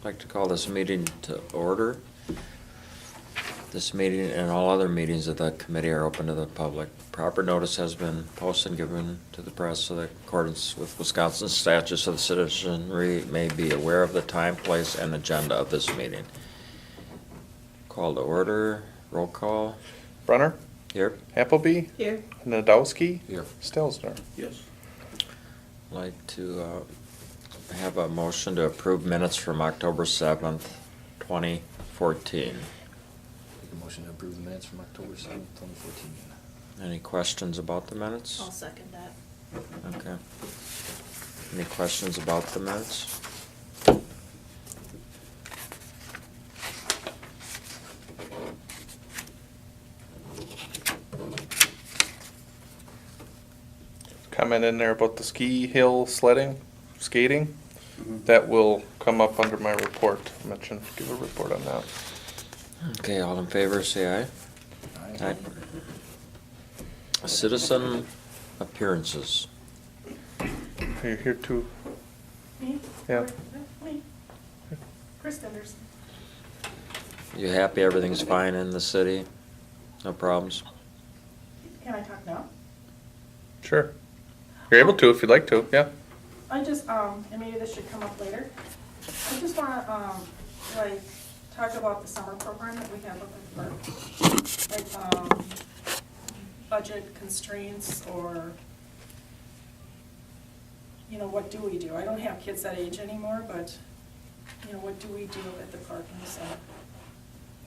I'd like to call this meeting to order. This meeting and all other meetings of the committee are open to the public. Proper notice has been posted and given to the press so that in accordance with Wisconsin statutes so the citizenry may be aware of the time, place, and agenda of this meeting. Call to order, roll call. Brunner? Here. Appleby? Here. Nadowski? Here. Stelzner? Yes. I'd like to have a motion to approve minutes from October 7th, 2014. Make a motion to approve the minutes from October 7th, 2014. Any questions about the minutes? I'll second that. Okay. Any questions about the minutes? Comment in there about the ski hill sledding, skating. Mm-hmm. That will come up under my report. Give a report on that. Okay, all in favor, say aye. Aye. Citizen appearances. Are you here too? Me? Yeah. Me. Chris Anderson. You happy everything's fine in the city? No problems? Can I talk now? Sure. You're able to if you'd like to, yeah. I just, and maybe this should come up later. I just wanna, like, talk about the summer program that we have up at the park. Like, budget constraints or, you know, what do we do? I don't have kids that age anymore, but, you know, what do we do at the park in the summer?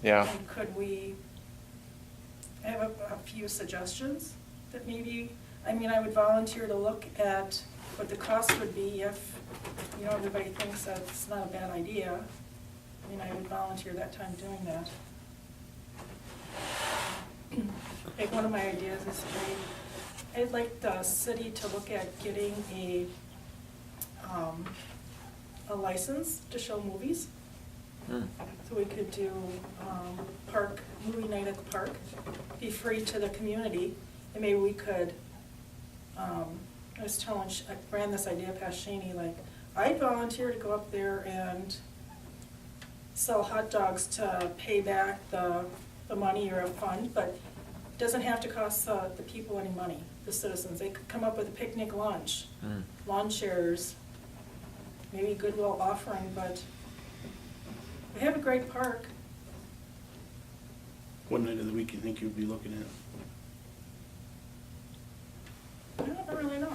Yeah. And could we, I have a few suggestions that maybe, I mean, I would volunteer to look at what the cost would be if, you know, everybody thinks that's not a bad idea. I mean, I would volunteer that time doing that. Like, one of my ideas is I'd like the city to look at getting a license to show movies. Hmm. So we could do movie night at the park, be free to the community, and maybe we could, I was telling, I ran this idea past Shaney, like, I'd volunteer to go up there and sell hot dogs to pay back the money or a fund, but it doesn't have to cost the people any money, the citizens. They could come up with a picnic lunch, Hmm. lawn chairs, maybe Goodwill offering, but we have a great park. What night of the week you think you'd be looking at? I don't really know.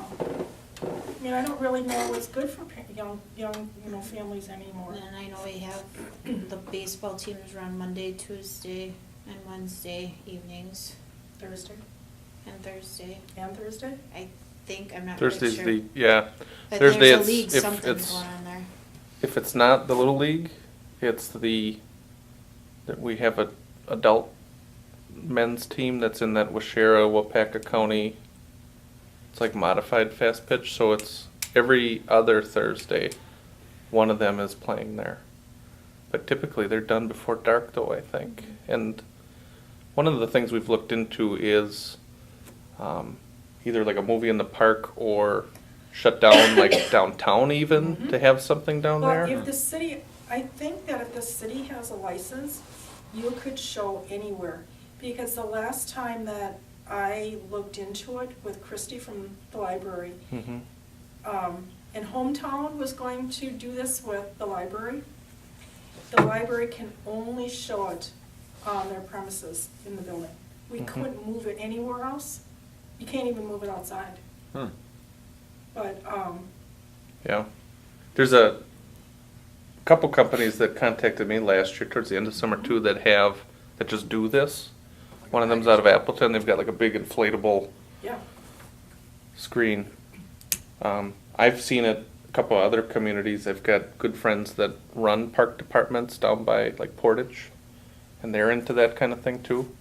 I mean, I don't really know what's good for young, you know, families anymore. And I know we have the baseball teams run Monday, Tuesday, and Wednesday evenings, Thursday and Thursday. and Thursday? I think, I'm not really sure. Thursday's the, yeah. But Thursday there's a it's, league, if something it's, going on there. if it's not the Little League, it's that we have a adult men's team that's in that Weyauwega County. It's like modified fast pitch, so it's every other Thursday, one of them is playing there. But typically they're done before dark though, I think. And one of the things we've looked into is either like a movie in the park or shut down like downtown even to have something down there. Well, if the city, I think that if the city has a license, you could show anywhere. Because the last time that I looked into it with Christy from the library, Mhm. and Hometown was going to do this with the library. The library can only show it on their premises in the building. We Mhm. couldn't move it anywhere else. You can't even move it outside. Hmm. But, Yeah. There's a couple companies that contacted me last year towards the end of summer too that just do this. One of them's out of Appleton. They've got like a big inflatable yeah. screen. I've seen it a couple other communities. I've got good friends that run park departments down by like Portage, and they're into that kind of thing too.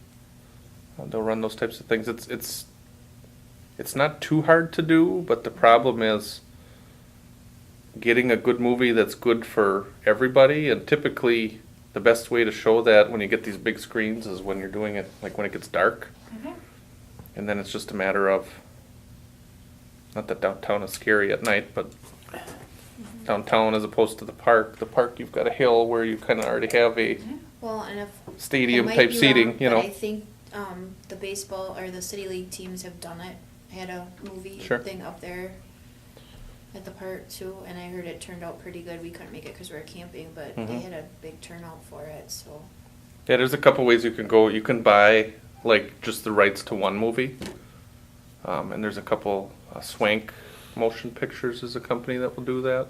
They'll run those types of things. It's not too hard to do, but the problem is getting a good movie that's good for everybody. And typically, the best way to show that when you get these big screens is when you're doing it like when it gets dark. Mhm. And then it's just a matter of, not that downtown is scary at night, but downtown as opposed to the park. The park, you've got a hill where you kind of already have a Well, and if. stadium I might type be seating, wrong, you but know. I think, the baseball or the city league teams have done it, had a movie Sure. thing up there at the park too, and I heard it turned out pretty good. We couldn't make it because we were camping, but they Mhm. had a big turnout for it, so. Yeah, there's a couple ways you can go. You can buy like just the rights to one movie, and there's a couple. Swank Motion Pictures is a company that will do that,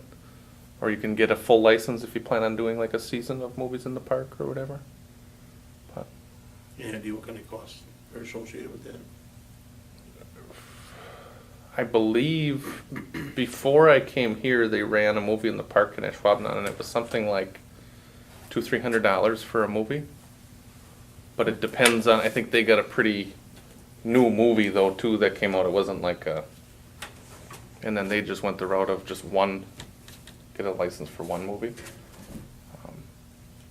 or you can get a full license if you plan on doing like a season of movies in the park or whatever. But Any idea what kind of costs are associated with that? I believe before I came here, they ran a movie in the park in Ashwaubenon, and it was something like $200-300 for a movie. But it depends on. I think they got a pretty new movie though too that came out. It wasn't like a. And then they just went the route of just one, get a license for one movie.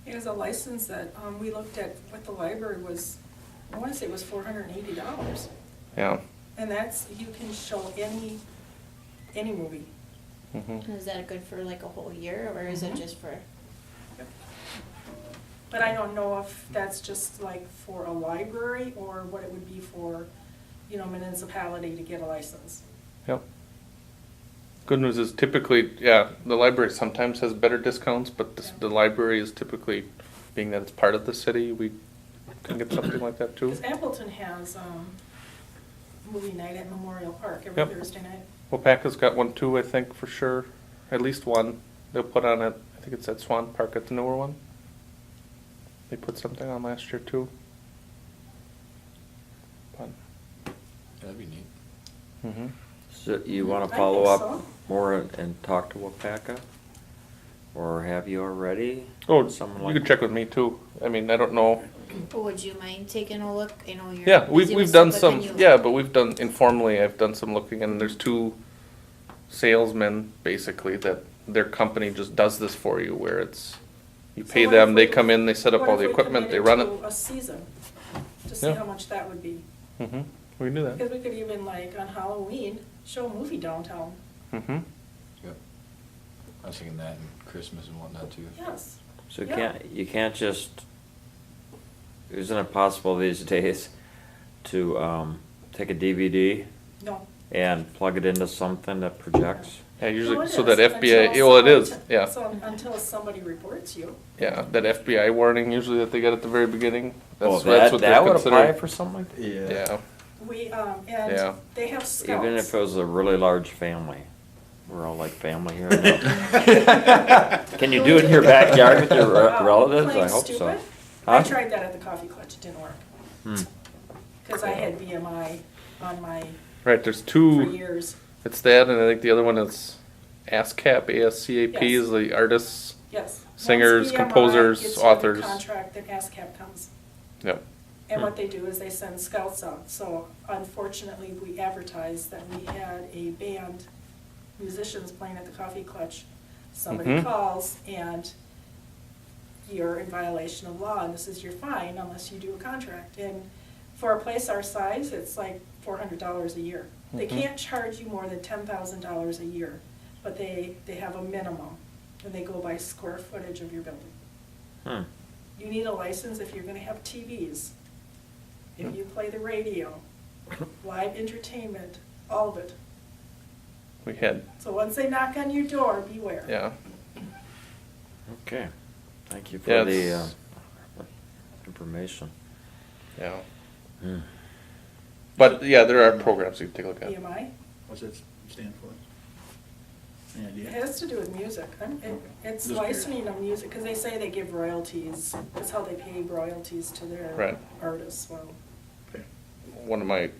It was a license that, we looked at what the library was, I wanna say it was $480. Yeah. And that's, you can show any movie. Hmm. Is that good for like a whole year, or is it Mhm. just for? But I don't know if that's just like for a library or what it would be for, municipality to get a license. Yep. Good news is typically, yeah, the library sometimes has better discounts, but the library is typically, being that it's part of the city, we can get something like that too. Because Appleton has, movie night at Memorial Park every Yep. Thursday night. Wapaka's got one too, I think, for sure. At least one. They'll put on it, I think it's at Swan Park at the newer one. They put something on last year too. But, That'd be neat. hmm. So you wanna I follow think up so. more and talk to Wapaka? Or have you already? Oh, Someone you like- can check with me too. I mean, I don't know. But would you mind taking a look? I know you're. Yeah, busy we've with done stuff, some, but can you- yeah, but we've done informally, I've done some looking, and there's two salesmen, basically, that their company just does this for you, where it's, you So pay what if them, they we- come in, they set up what all if the we equipment, they committed run it. to a season, to see Yeah. how much that would be. Mm-hmm, we can do that. Because we could even like on Halloween, show a movie downtown. Mm-hmm, Yep. I was thinking that and Christmas and whatnot too. Yes. So Yeah. you can't just, isn't it possible these days to, take a DVD No. and plug it into something that projects? yeah, No, usually, it so is, that FBI, until well, it is, someone- yeah, So until somebody reports you. yeah, that FBI warning usually that they get at the very beginning, Oh, that's what they're would apply considering. for something like that? Yeah, We, Yeah. and they have scouts. Even if it was a really large family? We're all like family here. now. Can you do it in your backyard with your relatives? I Playing hope so. stupid? I Huh? tried that at the coffee clutch, it didn't work. Hmm. Because I had BMI on my, right, there's for two, years. it's that, and I think the other one is ASCAP, ASCAP Yes. is the artists, Yes. Singers, Once BMI composers, gets you the authors. contract, then ASCAP comes. yep, And Hmm. what they do is they send scouts out. So unfortunately, we advertised that we had a band, musicians playing at the Coffee Clutch. Somebody Mhm. calls and you're in violation of law and this is your fine unless you do a contract. And for a place our size, it's like $400 a year. They Mhm. can't charge you more than $10,000 a year, but they have a minimum and they go by square footage of your building. Hmm. You need a license if you're gonna have TVs, if you play the radio, live entertainment, all of it. we had, So once they knock on your door, beware. yeah. Okay, thank you for Yeah, the, it's- information. Yeah, Hmm. but yeah, there are programs you can take a look at. BMI, What's that stand for? Any it idea? has to do with music. It's Just curious. licensing of music, because they say they give royalties. That's how they pay royalties to their Right. artists, well. Okay. One of my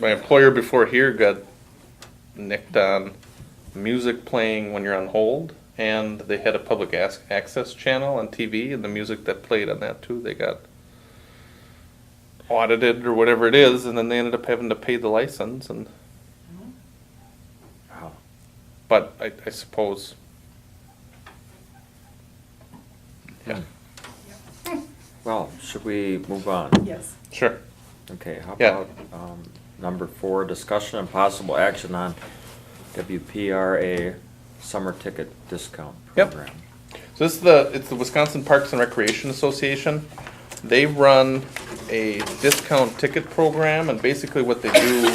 employer before here got nicked on music playing when you're on hold, and they had a public access channel on TV, and the music that played on that too, they got audited or whatever it is, and then they ended up having to pay the license, and Wow. but I suppose, yeah, Well, should we move on? Yes. sure. Okay, how Yeah. about, number 4, discussion and possible action on WPRA summer ticket discount Yep. program. So it's the Wisconsin Parks and Recreation Association. They run a discount ticket program, and basically what they do,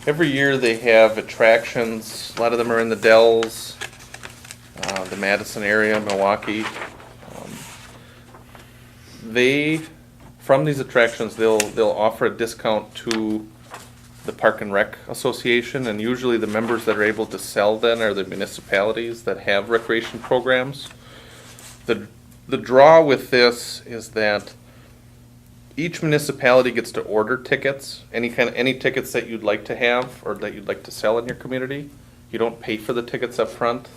every year they have attractions. A lot of them are in the Dells, the Madison area, Milwaukee. From these attractions, they'll offer a discount to the Park and Rec Association, and usually the members that are able to sell then are the municipalities that have recreation programs. The draw with this is that each municipality gets to order tickets, any tickets that you'd like to have or that you'd like to sell in your community. You don't pay for the tickets up front.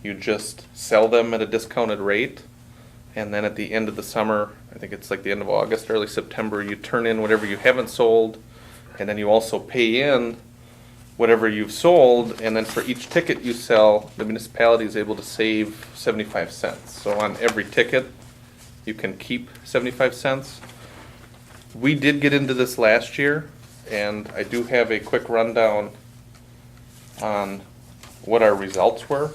You just sell them at a discounted rate. And then at the end of the summer, I think it's like the end of August, early September, you turn in whatever you haven't sold, and then you also pay in whatever you've sold, and then for each ticket you sell, the municipality is able to save 75 cents. So on every ticket, you can keep 75 cents. We did get into this last year, and I do have a quick rundown on what our results were.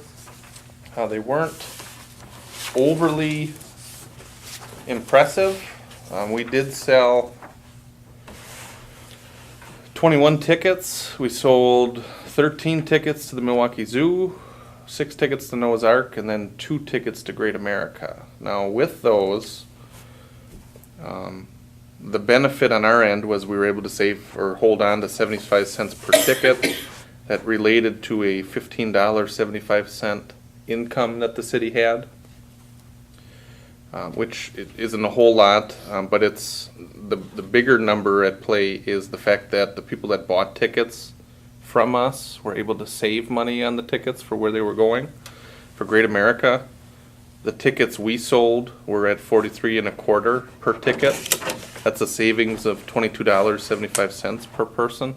They weren't overly impressive. We did sell 21 tickets. We sold 13 tickets to the Milwaukee Zoo, 6 tickets to Noah's Ark, and then 2 tickets to Great America. Now with those, the benefit on our end was we were able to save or hold on to 75 cents per ticket. That related to a $15.75 income that the city had, which isn't a whole lot, but it's the bigger number at play is the fact that the people that bought tickets from us were able to save money on the tickets for where they were going. For Great America, the tickets we sold were at $43.25 per ticket. That's a savings of $22.75 per person.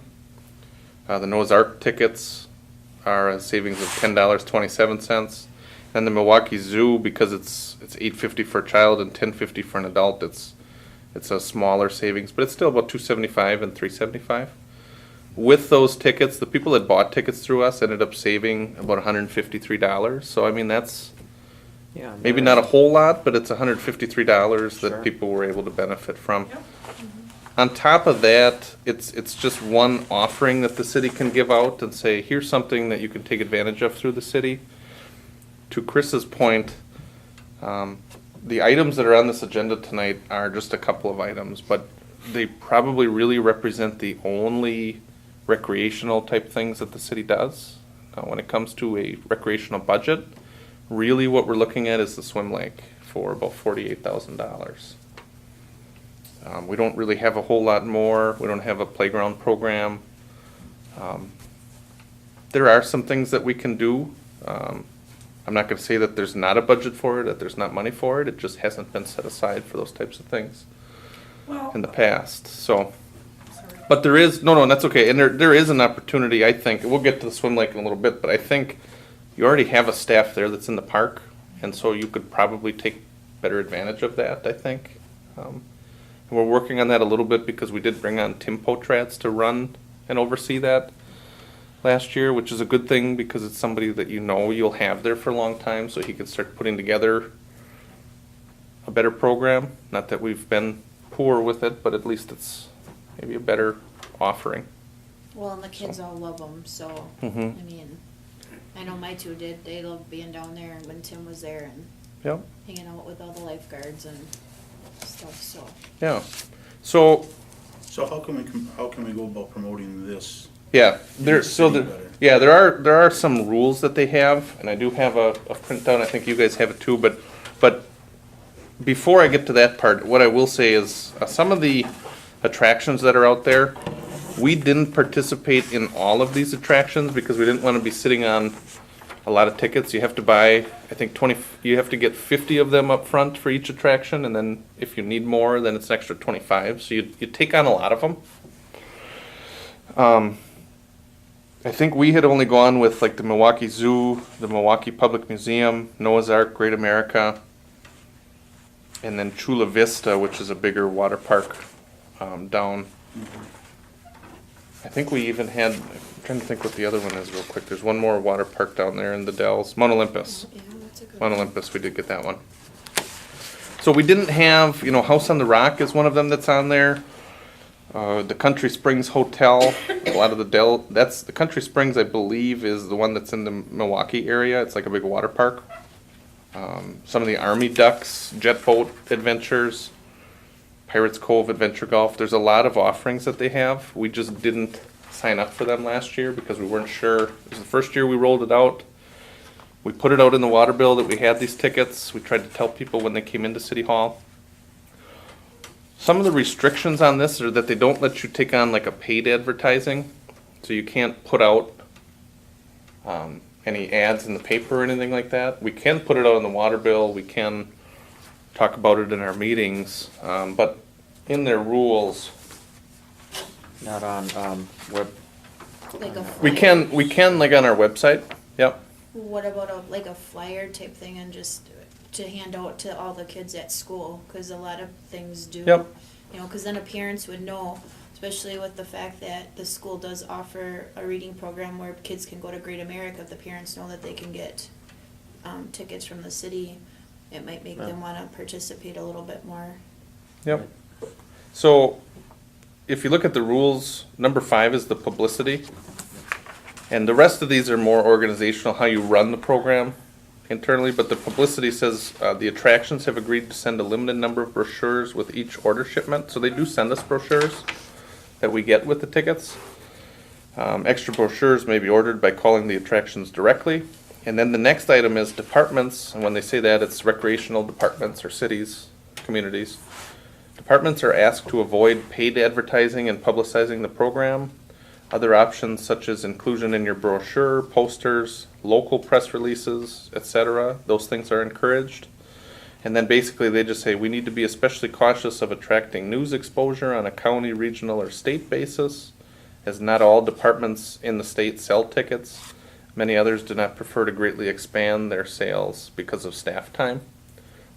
The Noah's Ark tickets are a savings of $10.27. And the Milwaukee Zoo, because it's $8.50 for a child and $10.50 for an adult, it's a smaller savings, but it's still about $2.75 and $3.75. With those tickets, the people that bought tickets through us ended up saving about $153. So I mean that's Yeah. maybe not a whole lot, but it's $153 Sure. that people were able to benefit from. Yep. On top of that, it's just one offering that the city can give out and say, here's something that you can take advantage of through the city. To Chris's point, the items that are on this agenda tonight are just a couple of items, but they probably really represent the only recreational type things that the city does. When it comes to a recreational budget, really what we're looking at is the swim lake for about $48,000. We don't really have a whole lot more. We don't have a playground program. There are some things that we can do. I'm not going to say that there's not a budget for it, that there's not money for it. It just hasn't been set aside for those types of things Well, in the past. So, sorry. but there is, no, that's okay. And there is an opportunity, I think. We'll get to the swim lake in a little bit, but I think you already have a staff there that's in the park, and so you could probably take better advantage of that, I think. And we're working on that a little bit because we did bring on Tim Potrats to run and oversee that last year, which is a good thing because it's somebody that you know you'll have there for a long time, so he can start putting together a better program. Not that we've been poor with it, but at least it's maybe a better offering. Well, and the kids all love them, so, Mhm. I mean, I know my two did, they loved being down there and when Tim was there and Yep. hanging out with all the lifeguards and stuff, so. Yeah. So So how can we go about promoting this? yeah, Make the city better. there are some rules that they have, and I do have a printout. I think you guys have it too. But before I get to that part, what I will say is some of the attractions that are out there, we didn't participate in all of these attractions because we didn't want to be sitting on a lot of tickets. You have to buy, I think 20. You have to get 50 of them up front for each attraction, and then if you need more, then it's an extra 25. So you take on a lot of them. I think we had only gone with like the Milwaukee Zoo, the Milwaukee Public Museum, Noah's Ark, Great America, and then Chula Vista, which is a bigger water park down. I think we even had, Trying to think what the other one is real quick. There's one more water park down there in the Dells. Mount Olympus. Yeah, that's a good Mount one. Olympus, we did get that one. So we didn't have, House on the Rock is one of them that's on there. The Country Springs Hotel, a lot of the Country Springs, I believe, is the one that's in the Milwaukee area. It's like a big water park. Some of the Army Ducks, Jet Boat Adventures, Pirates Cove Adventure Golf. There's a lot of offerings that they have. We just didn't sign up for them last year because we weren't sure. It was the first year we rolled it out. We put it out in the water bill that we had these tickets. We tried to tell people when they came into City Hall. Some of the restrictions on this are that they don't let you take on like a paid advertising. So you can't put out any ads in the paper or anything like that. We can put it out in the water bill. We can talk about it in our meetings. But in their rules, Not on, web, Like a we flyer. can like on our website. Yep. What about like a flyer type thing and just to hand out to all the kids at school? Because a lot of things do. Yep. Because then a parents would know, especially with the fact that the school does offer a reading program where kids can go to Great America. If the parents know that they can get tickets from the city, it might make them want to participate a little bit more. Yep. So, if you look at the rules, number 5 is the publicity. And the rest of these are more organizational, how you run the program internally. But the publicity says the attractions have agreed to send a limited number of brochures with each order shipment. So they do send us brochures that we get with the tickets. Extra brochures may be ordered by calling the attractions directly. And then the next item is departments. And when they say that, it's recreational departments or cities, communities. Departments are asked to avoid paid advertising and publicizing the program. Other options such as inclusion in your brochure, posters, local press releases, etc. Those things are encouraged. And then basically they just say we need to be especially cautious of attracting news exposure on a county, regional, or state basis, as not all departments in the state sell tickets. Many others do not prefer to greatly expand their sales because of staff time.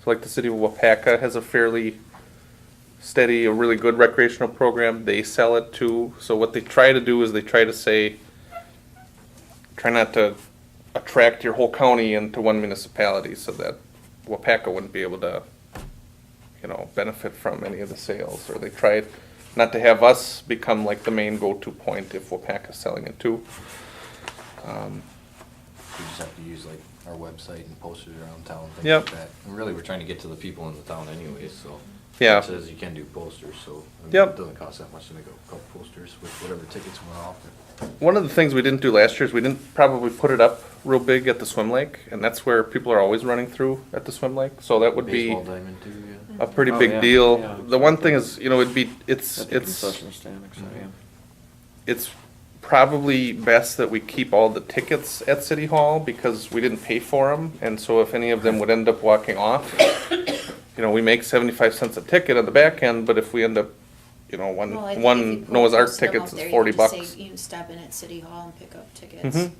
So like the city of Weyauwega has a fairly steady, a really good recreational program. They sell it too. So what they try to do is they try to say, try not to attract your whole county into one municipality so that Weyauwega wouldn't be able to, benefit from any of the sales. Or they try not to have us become like the main go-to point if Weyauwega is selling it too. We just have to use like our website and posters around town, things Yep. like that. And really, we're trying to get to the people in the town anyways, so. Yeah. It says you can do posters, so. I mean, Yep. It doesn't cost that much to make a couple posters with whatever tickets went off. One of the things we didn't do last year is we didn't probably put it up real big at the swim lake, and that's where people are always running through at the swim lake. So that would be Baseball diamond too, yeah. a pretty Oh, big yeah, deal. yeah. The one thing is, it's at the concession stand, yeah. it's probably best that we keep all the tickets at City Hall because we didn't pay for them, and so if any of them would end up walking off, we make 75 cents a ticket on the back end, but if we end up, Well, I think if one you Noah's Ark post them tickets out is there, $40 you can just bucks. say you can stop in at City Hall and pick up tickets. Mhm.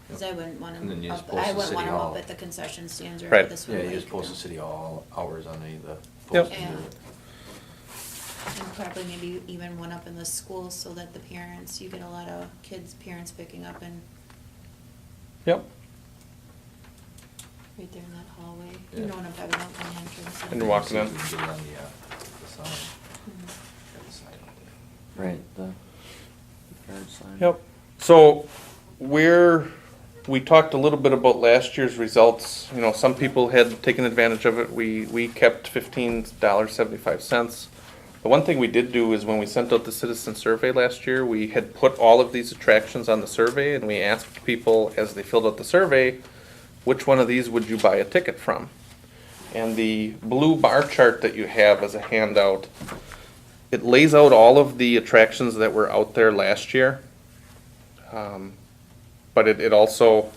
Because I wouldn't want And then you them just up, post I to wouldn't want City them Hall. up at the concession stands or Right. at the swim Yeah, lake. you just post no. the city hall hours on any of the Yep. posters. Yeah. And probably maybe even one up in the school so that the parents, you get a lot of parents picking up and Yep. right there in that hallway. Yeah. You know what I'm talking about, on the entrance. And you're walking See if in. we can get it on the sign. Mhm. Got the sign out there. Right, the yard sign. Yep. So we talked a little bit about last year's results. Some people had taken advantage of it. We kept $15.75. The one thing we did do is when we sent out the citizen survey last year, we had put all of these attractions on the survey and we asked people as they filled out the survey, which one of these would you buy a ticket from? And the blue bar chart that you have as a handout, it lays out all of the attractions that were out there last year. But it also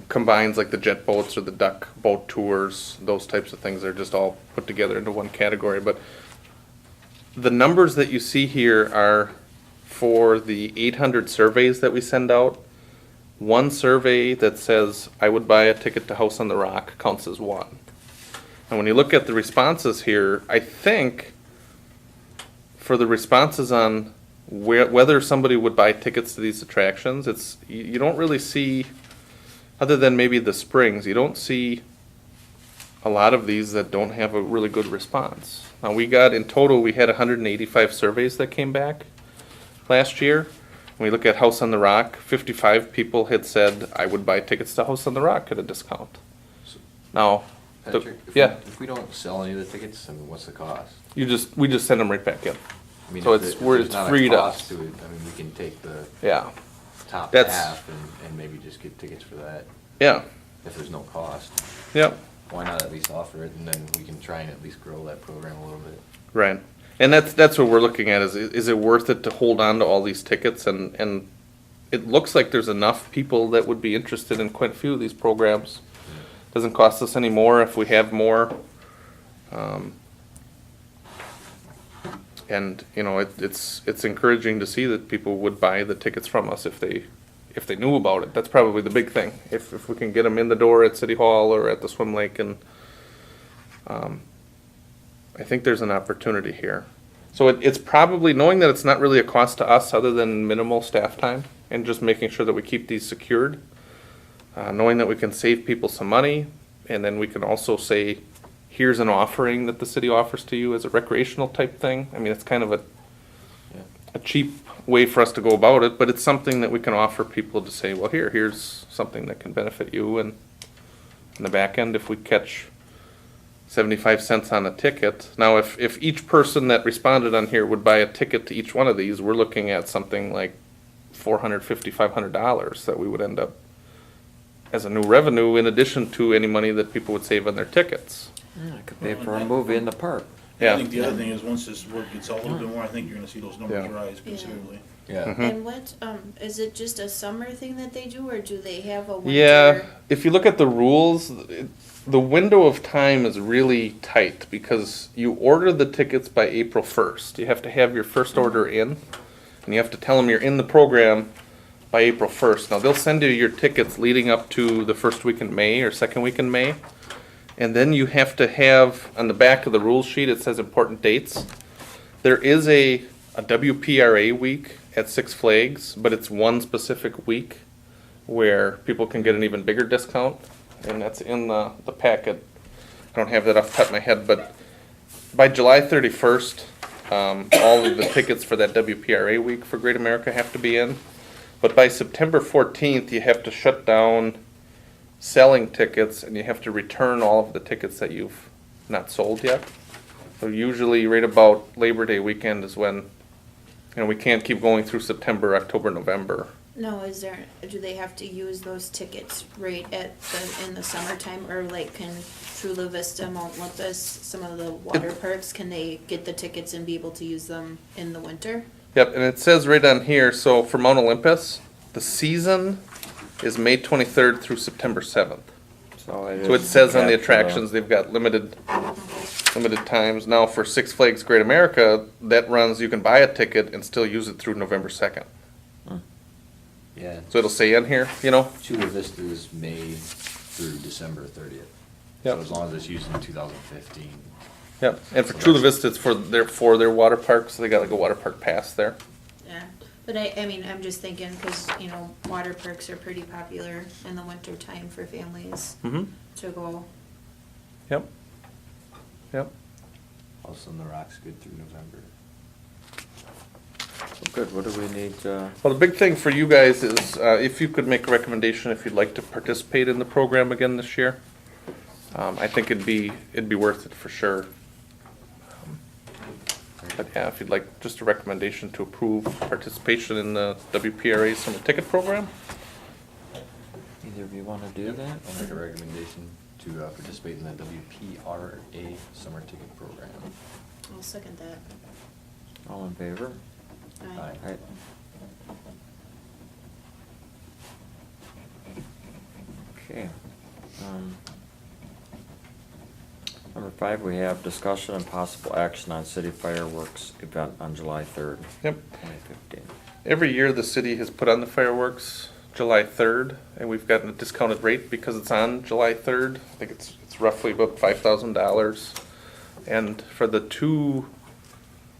combines like the jet boats or the duck boat tours, those types of things are just all put together into one category. But the numbers that you see here are for the 800 surveys that we send out. One survey that says, I would buy a ticket to House on the Rock counts as one. And when you look at the responses here, I think for the responses on whether somebody would buy tickets to these attractions. You don't really see, other than maybe the springs, you don't see a lot of these that don't have a really good response. Now, in total, we had 185 surveys that came back last year. When we look at House on the Rock, 55 people had said, I would buy tickets to House on the Rock at a discount. Now, Patrick, yeah, if we don't sell any of the tickets, I mean, what's the cost? we just send them right back in. I mean, So if it's if where there's it's not a free to cost us. it, I mean, we can take the Yeah, top That's- half and maybe just get tickets for that, yeah, if there's no cost. yep. Why not at least offer it, and then we can try and at least grow that program a little bit? Right. And that's what we're looking at is it worth it to hold on to all these tickets? And it looks like there's enough people that would be interested in quite a few of these programs. Doesn't cost us any more if we have more. And, you know, it's encouraging to see that people would buy the tickets from us if they knew about it. That's probably the big thing. If we can get them in the door at City Hall or at the swim lake, and I think there's an opportunity here. So it's probably, knowing that it's not really a cost to us other than minimal staff time and just making sure that we keep these secured, knowing that we can save people some money, and then we can also say, here's an offering that the city offers to you as a recreational type thing. I mean, it's kind of a cheap way for us to go about it, but it's something that we can offer people to say, well, here's something that can benefit you. And in the back end, if we catch 75 cents on a ticket. Now, if each person that responded on here would buy a ticket to each one of these, we're looking at something like $450, $500 that we would end up as a new revenue, in addition to any money that people would save on their tickets. Yeah, I could pay for a movie in the park. Yeah. I think the other thing is, once this work gets out a little bit more, I think you're gonna see those numbers Yeah. rise considerably. Yeah. Mm-hmm. And what, is it just a summer thing that they do, or do they have a winter? Yeah, if you look at the rules, the window of time is really tight because you order the tickets by April 1st. You have to have your first order in, and you have to tell them you're in the program by April 1st. Now, they'll send you your tickets leading up to the first week in May or second week in May. And then you have to have, on the back of the rule sheet, it says important dates. There is a WPRA week at Six Flags, but it's one specific week where people can get an even bigger discount, and that's in the packet. I don't have that off the top of my head, but by July 31st, all of the tickets for that WPRA week for Great America have to be in. But by September 14th, you have to shut down selling tickets, and you have to return all of the tickets that you've not sold yet. So usually right about Labor Day weekend is when, we can't keep going through September, October, November. No, do they have to use those tickets right in the summertime, or like can Chula Vista, Mount Olympus, some of the water parks, can they get the tickets and be able to use them in the winter? Yep, and it says right on here, so for Mount Olympus, the season is May 23rd through September 7th. So it says on the attractions, they've got limited times. Now for Six Flags Great America, that runs, you can buy a ticket and still use it through November 2nd. Yeah. So it'll say in here, Chula Vista is May through December 30th. Yep. So as long as it's used in 2015. Yep, and for Chula Vista, it's for their water park, so they got like a water park pass there. Yeah, but I mean, I'm just thinking, cause, water parks are pretty popular in the winter time for families Mm-hmm. to go. Yep. Yep. Also, the Rock's good through November. Good, what do we need, Well, the big thing for you guys is, if you could make a recommendation if you'd like to participate in the program again this year. I think it'd be worth it for sure. But yeah, if you'd like just a recommendation to approve participation in the WPRA summer ticket program. either of you wanna do that? I'll make a recommendation to participate in the WPRA summer ticket program. I'll second that. All in favor? Aye. Aye. Okay. Number 5, we have discussion and possible action on city fireworks event on July 3rd, Yep. 2015. Every year, the city has put on the fireworks July 3rd, and we've gotten a discounted rate because it's on July 3rd. I think it's roughly about $5,000. And for the 2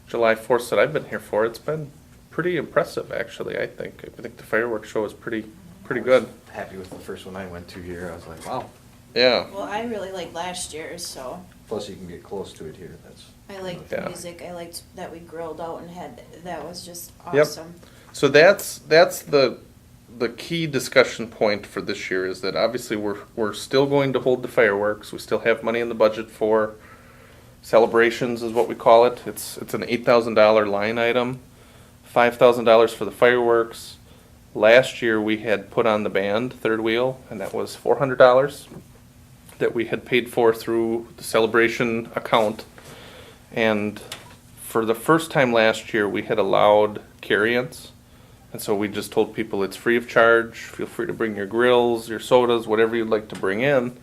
July 4ths that I've been here for, it's been pretty impressive, actually, I think. I think the fireworks show was pretty good. Happy with the first one I went to here. I was like, wow. Yeah. Well, I really liked last year's, so Plus you can get close to it here. That's. I liked Yeah. the music. I liked that we grilled out and had, that was just Yep. awesome. So that's the key discussion point for this year is that obviously we're still going to hold the fireworks. We still have money in the budget for celebrations is what we call it. It's an $8,000 line item, $5,000 for the fireworks. Last year we had put on the band Third Wheel, and that was $400 that we had paid for through the celebration account. And for the first time last year, we had allowed carry-ins. And so we just told people it's free of charge. Feel free to bring your grills, your sodas, whatever you'd like to bring in.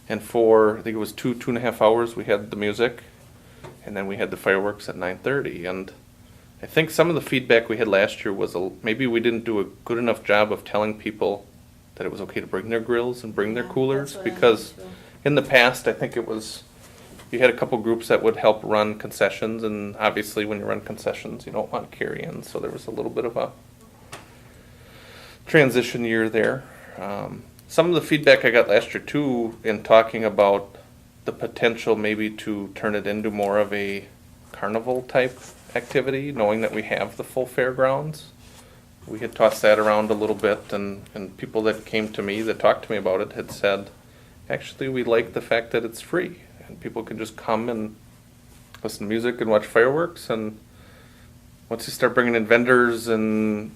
And for, I think it was 2.5 hours, we had the music. And then we had the fireworks at 9:30. And I think some of the feedback we had last year was maybe we didn't do a good enough job of telling people that it was okay to bring their grills and bring their Yeah, coolers. that's what I Because think too. in the past, I think it was, you had a couple groups that would help run concessions. And obviously when you run concessions, you don't want carry-ins. So there was a little bit of a transition year there. Some of the feedback I got last year too, in talking about the potential maybe to turn it into more of a carnival type activity, knowing that we have the full fairgrounds. We had tossed that around a little bit, and people that came to me, that talked to me about it, had said, actually, we like the fact that it's free, and people can just come and listen to music and watch fireworks, and once you start bringing in vendors and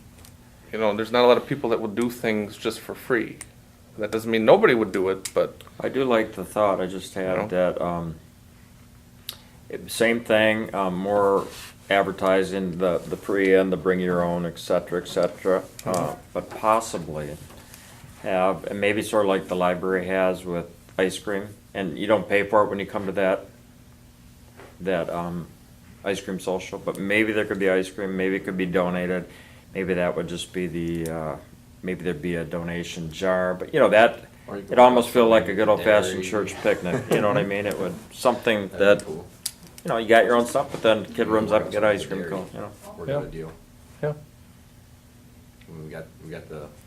there's not a lot of people that will do things just for free. That doesn't mean nobody would do it, but I do like the thought I just had that, same thing, more advertising, the pre and the bring your own, et cetera, but possibly have, and maybe sort of like the library has with ice cream, and you don't pay for it when you come to that ice cream social, but maybe there could be ice cream, maybe it could be donated, maybe that would just be maybe there'd be a donation jar, but that, Or you could it almost feel like a possibly good old-fashioned dairy. church picnic, you know what I mean? It would, something That'd that, be cool. you got your own stuff, but then kid runs up and get ice cream cone, Work Yeah. out a deal. yeah.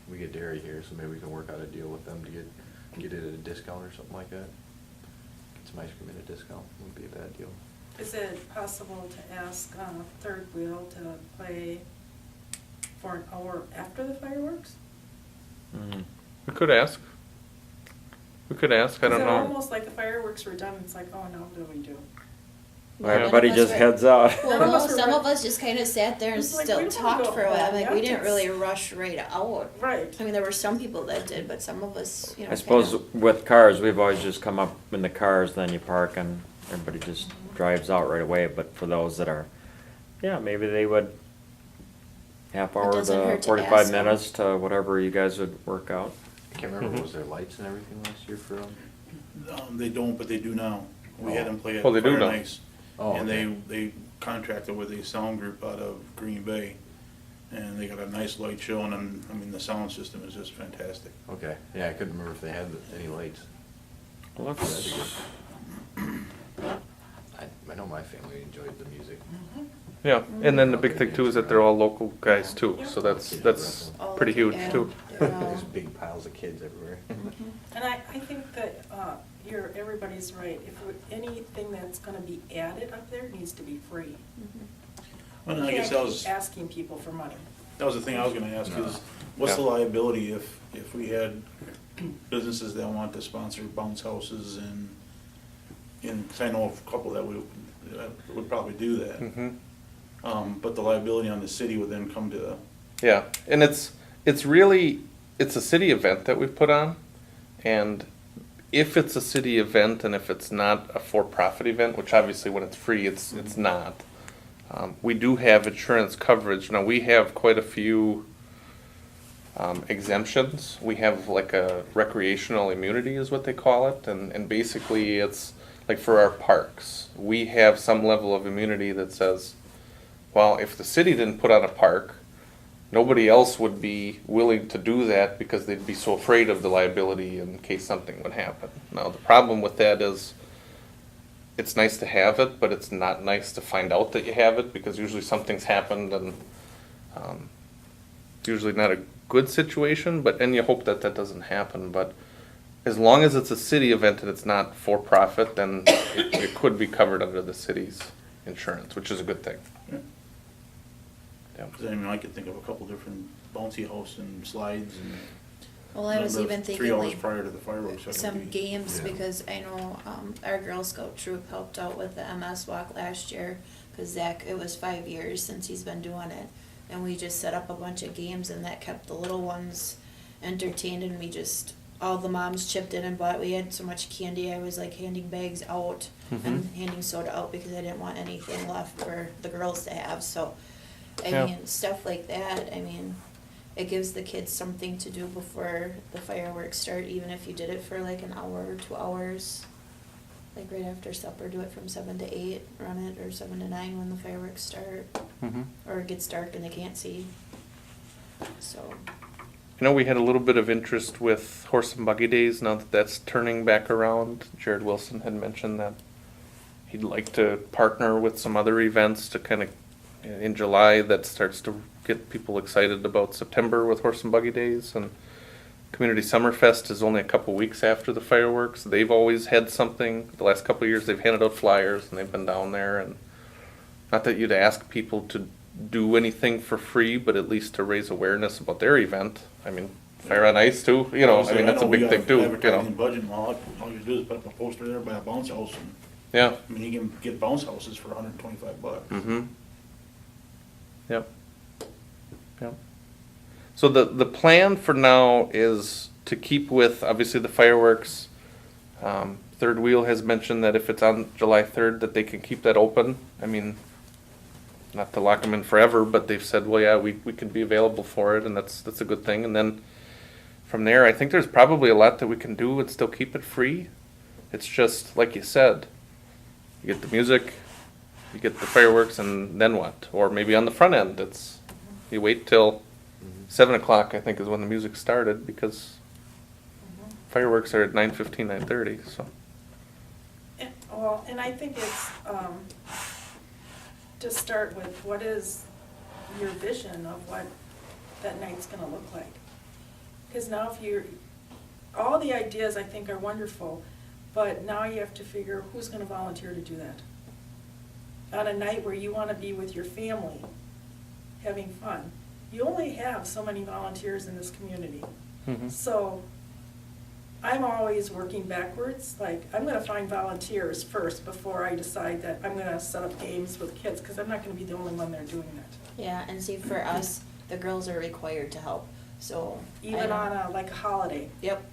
We get dairy here, so maybe we can work out a deal with them to get it at a discount or something like that. Get some ice cream at a discount, wouldn't be a bad deal. Is it possible to ask Third Wheel to play for an hour after the fireworks? Mhm. We could ask. I don't Is it know. almost like the fireworks were done, it's like, oh, no, what do we do? Well, everybody just heads out. Well, None of no, us were some ready. of us just kind of sat there and It's like, still we don't talked go for a while. home. Like, we didn't Yeah, really rush right out. Right. I mean, there were some people that did, but some of us, I suppose with cars, we've always just come up in the cars, then you park and everybody just drives out right away, but for those that are, maybe they would half hour doesn't to hurt to 45 ask them. minutes to whatever you guys would work out. I can't remember, Mhm. was there lights and everything last year for them? They don't, but they do now. We had them play at Oh, they do Fire now. and Ice. Oh, And okay. they contracted with a sound group out of Green Bay. And they got a nice light show, and I mean, the sound system is just fantastic. Okay, yeah, I couldn't remember if they had any lights. Well, That'd let's- be good. I know my family enjoyed the music. Yeah, and then the big thing too is that they're all local guys too, so that's pretty huge too. There's big piles of kids everywhere. And I think that everybody's right. Anything that's gonna be added up there needs to be free. Well, We I guess can't that was, keep asking people for money. that was the thing I was gonna ask is, what's the Yeah. liability if we had businesses that want to sponsor bounce houses and, 'cause I know of a couple that would probably do that. Mhm. But the liability on the city would then come to, Yeah, and it's a city event that we put on, and if it's a city event and if it's not a for-profit event, which obviously when it's free, it's not, we do have insurance coverage. Now, we have quite a few exemptions. We have like a recreational immunity is what they call it, and basically it's like for our parks, we have some level of immunity that says, well, if the city didn't put on a park, nobody else would be willing to do that because they'd be so afraid of the liability in case something would happen. Now, the problem with that is it's nice to have it, but it's not nice to find out that you have it because usually something's happened and It's usually not a good situation, and you hope that that doesn't happen, but as long as it's a city event and it's not for profit, then it could be covered under the city's insurance, which is a good thing. Yeah. Yeah. 'Cause I mean, I could think of a couple different bouncy house and slides and. Well, I was remember even 3 thinking hours like prior to the fireworks. that would some be- games, Yeah. because I know, our Girl Scout troop helped out with the MS walk last year, cause Zach, it was 5 years since he's been doing it. And we just set up a bunch of games and that kept the little ones entertained, and we just, all the moms chipped in and bought, we had so much candy, I was like handing bags out and handing soda out because I didn't want anything left for the girls to have, so. I Yeah. mean, stuff like that, I mean, it gives the kids something to do before the fireworks start, even if you did it for like an hour or 2 hours. Like right after supper, do it from 7 to 8, run it, or 7 to 9 when the fireworks start, Mm-hmm. or it gets dark and they can't see. So, I know we had a little bit of interest with horse and buggy days, now that that's turning back around. Jared Wilson had mentioned that he'd like to partner with some other events to kind of, in July, that starts to get people excited about September with horse and buggy days. And Community Summerfest is only a couple weeks after the fireworks. They've always had something. The last couple of years, they've handed out flyers and they've been down there. And not that you'd ask people to do anything for free, but at least to raise awareness about their event. I mean, Fire on Ice too, you know, I mean, that's a big thing too, you Advertising know. budget, and all you do is put up a poster there by a bounce house, and, Yeah, I mean, you can get bounce houses for $125. mm-hmm. Yep. Yep. So the plan for now is to keep with, obviously, the fireworks. Third Wheel has mentioned that if it's on July 3rd, that they can keep that open. I mean, not to lock them in forever, but they've said, well, yeah, we can be available for it, and that's a good thing. And then from there, I think there's probably a lot that we can do and still keep it free. It's just, like you said, you get the music, you get the fireworks, and then what? Or maybe on the front end, it's, you wait till 7 o'clock, I think, is when the music started, because fireworks are at 9:15, 9:30, so. Well, and I think it's, to start with, what is your vision of what that night's gonna look like? Because now if you're, all the ideas I think are wonderful, but now you have to figure who's gonna volunteer to do that. On a night where you wanna be with your family, having fun, you only have so many volunteers in this community. Mhm. So I'm always working backwards, like, I'm gonna find volunteers first before I decide that I'm gonna set up games with kids, because I'm not gonna be the only one there doing that. yeah, and see, for us, the girls are required to help, so. I Even don't- on a, like, a holiday. Yep,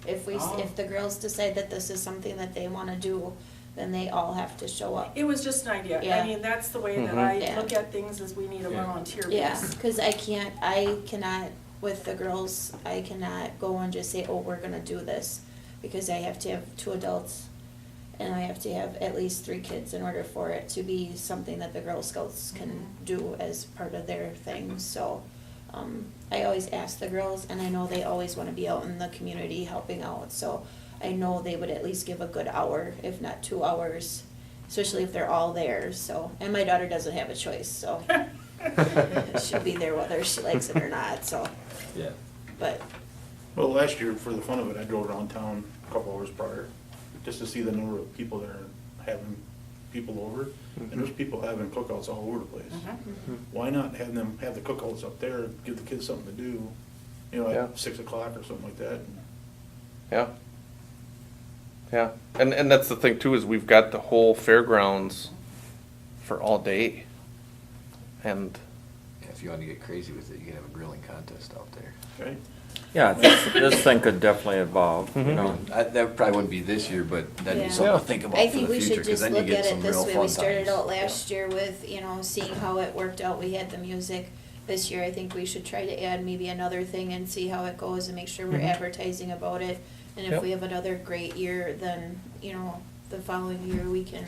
if Oh. if the girls decide that this is something that they wanna do, then they all have to show up. It was just an idea. Yeah. I mean, that's the way that Mhm. I Yeah. look at things, is we need a Yeah. volunteer Yeah, base. cause I cannot, with the girls, I cannot go and just say, oh, we're gonna do this, because I have to have 2 adults, and I have to have at least 3 kids in order for it to be something that the Girl Scouts can do as part of their thing, so. I always ask the girls, and I know they always wanna be out in the community helping out, so I know they would at least give a good hour, if not 2 hours, especially if they're all there, so, and my daughter doesn't have a choice, so. She'll be there whether she likes it or not, so, Yeah. but, Well, last year, for the fun of it, I drove around town a couple hours prior, just to see the number of people that are having people over. And there's people having cookouts all over the place. Mhm. Why not have them have the cookouts up there, give the kids something to do, you know, Yeah. at 6 o'clock or something like that. Yeah. Yeah, and that's the thing too, is we've got the whole fairgrounds for all day. And, Yeah, if you want to get crazy with it, you can have a grilling contest out there. Okay? Yeah, this thing could definitely evolve, you Mhm. know. That probably wouldn't be this year, but that'd Yeah. be something to think about I for think the we future, should because just then you look get at it some this real way, fun we started times. out last year with, seeing how it worked out, we had the music. This year, I think we should try to add maybe another thing and see how it goes and make sure we're Mhm. advertising about it. And if Yep. we have another great year, then, the following year, we can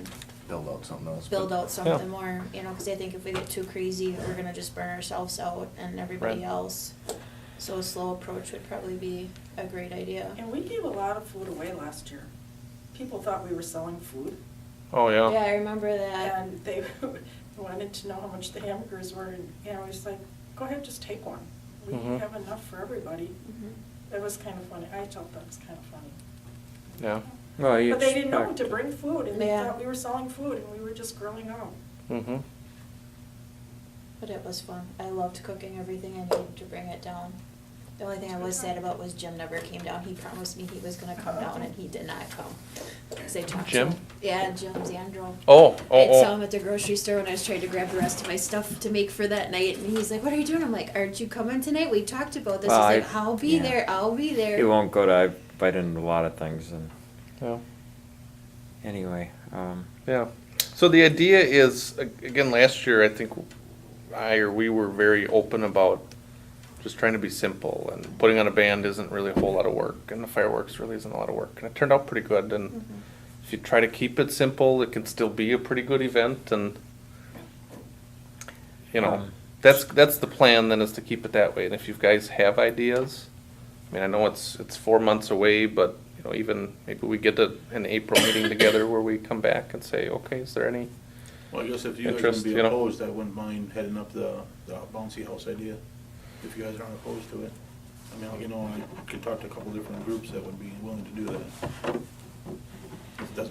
Build out something else. build but- out something more, cause I think if we get too crazy, we're gonna just burn ourselves out and everybody Right. else. So a slow approach would probably be a great idea. And we gave a lot of food away last year. People thought we were selling food, oh, yeah. Yeah, I remember that. and they wanted to know how much the hamburgers were, and, it's like, go ahead, just take one. We Mhm. have enough for everybody. Mhm. It was kind of funny. I thought that was kind of funny. Yeah. Well, you But they didn't know expect- to bring food, and they Yeah. thought we were selling food, and we were just grilling out. Mm-hmm. But it was fun. I loved cooking everything I needed to bring it down. The only thing I was sad about was Jim never came down. He promised me he was gonna come down and he did not come. 'Cause I talked to Jim? him. Yeah, Jim Zandro. Oh, I saw oh, him at the grocery store when I was trying to grab the rest of my stuff to make for that night, and he's like, "What are you doing?" I'm like, "Aren't you coming tonight? We talked about this." Well, He's like, "I'll be yeah. there. I'll be there." He won't go to, I bite into a lot of things and oh. anyway, Yeah. So the idea is, again, last year, I think we were very open about just trying to be simple, and putting on a band isn't really a whole lot of work, and the fireworks really isn't a lot of work, and it turned out pretty good, and Mhm. if you try to keep it simple, it can still be a pretty good event, and, you know, that's the plan then, is to keep it that way, and if you guys have ideas, I mean, I know it's 4 months away, but, you know, even maybe we get an April meeting together where we come back and say, okay, is there any, Well, I guess if you guys Interest, wouldn't be you know? opposed, I wouldn't mind heading up the bouncy house idea, if you guys aren't opposed to it. I mean, you know, I could talk to a couple different groups that would be willing to do that.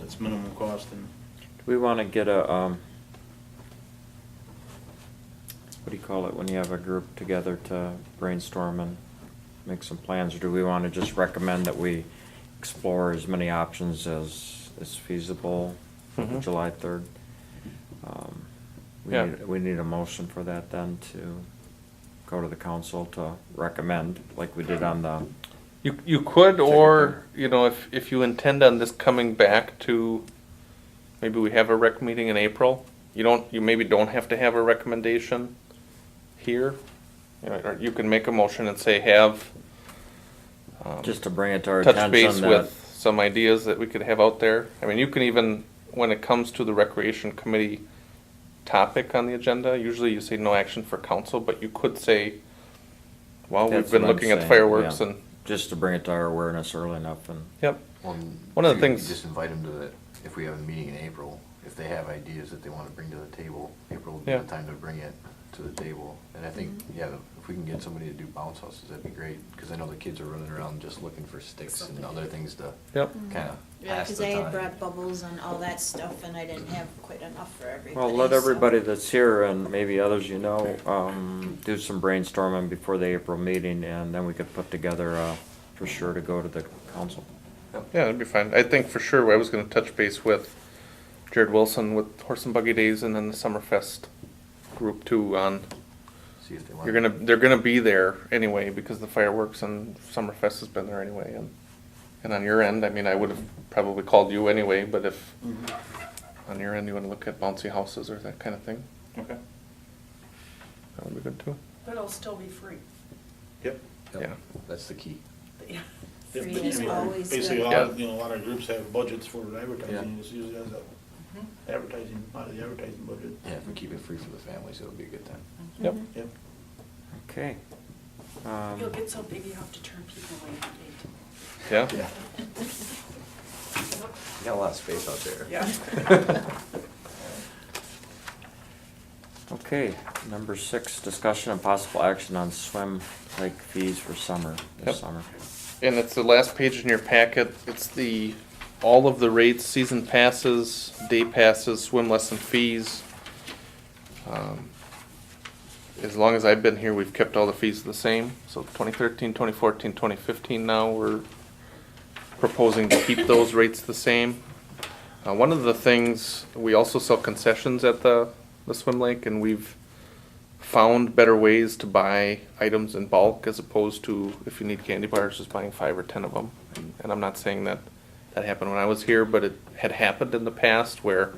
It's minimum cost and, do we wanna get a, what do you call it, when you have a group together to brainstorm and make some plans, or do we wanna just recommend that we explore as many options as is feasible for Mhm. July 3rd? Yeah. We need a motion for that then, to go to the council to recommend, like we did on the, You could, or, you know, if you intend on this coming back to, maybe we have a rec meeting in April, you maybe don't have to have a recommendation here. You know, or you can make a motion and say have, just to bring it to our touch attention base that. with some ideas that we could have out there. I mean, you can even, when it comes to the recreation committee topic on the agenda, usually you say no action for council, but you could say, well, we've That's been what I'm looking at the saying, fireworks yeah. and, Just to bring it to our awareness early enough and. yep. Well, One of the you could things- just invite them to the, if we have a meeting in April, if they have ideas that they wanna bring to the table, April would be Yeah. the time to bring it to the table. And I think, yeah, if we can get somebody to do bounce houses, that'd be great, cause I know the kids are running around just looking for sticks and other things to Yep. kinda Yeah, pass because the I had time. brought bubbles and all that stuff, and I didn't have quite enough for everybody. Well, let so- everybody that's here and maybe others you know, do some brainstorming before the April meeting, and then we could put together, for sure to go to the council. Yeah, that'd be fine. I think for sure I was gonna touch base with Jared Wilson with Horse and Buggy Days, and then the Summerfest group too on, See if they want. they're gonna be there anyway, because the fireworks and Summerfest has been there anyway, and on your end, I mean, I would've probably called you anyway, but if on your end you wanna look at bouncy houses or that kinda thing, okay, that would be good too. But it'll still be free. yep. Yep, Yeah. that's the key. Yeah. Yep, Free but, is I mean, always basically, good. a Yeah. lot of, you know, a lot of groups have budgets for advertising, Yeah. it's usually has a advertising, out of the advertising budget. Yeah, if we keep it free for the families, it'll be a good time. Yep. Mhm. Yep. Okay. You'll get so big you have to turn people away from gate. Yeah? Yeah. You got a lot of space out there. Yeah. Okay, number 6, discussion and possible action on swim lake fees for summer, Yep. this summer. And it's the last page in your packet. It's all of the rates, season passes, day passes, swim lesson fees. As long as I've been here, we've kept all the fees the same. So 2013, 2014, 2015 now, we're proposing to keep those rates the same. One of the things, we also sell concessions at the swim lake, and we've found better ways to buy items in bulk, as opposed to, if you need candy bars, just buying 5 or 10 of them. And I'm not saying that happened when I was here, but it had happened in the past where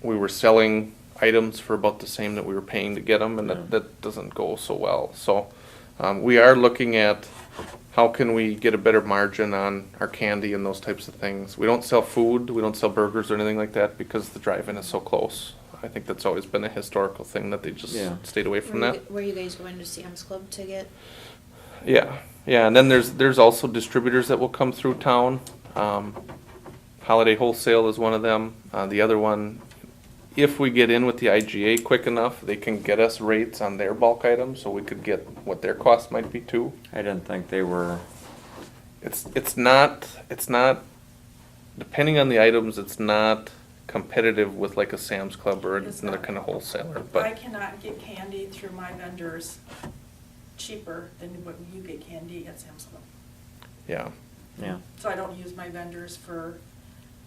we were selling items for about the same that we were paying to get them, and that doesn't go so well. So we are looking at how can we get a better margin on our candy and those types of things. We don't sell food, we don't sell burgers or anything like that, because the drive-in is so close. I think that's always been a historical thing, that they just Yeah. stayed away from Were that. you- Were you guys going to Sam's Club to get? Yeah, and then there's also distributors that will come through town. Holiday Wholesale is one of them. The other one, if we get in with the IGA quick enough, they can get us rates on their bulk items, so we could get what their cost might be too. I didn't think they were, It's not, depending on the items, it's not competitive with like a Sam's Club or It's another not. kind of wholesaler, I but, cannot get candy through my vendors cheaper than what you get candy at Sam's Club. yeah. yeah. So I don't use my vendors for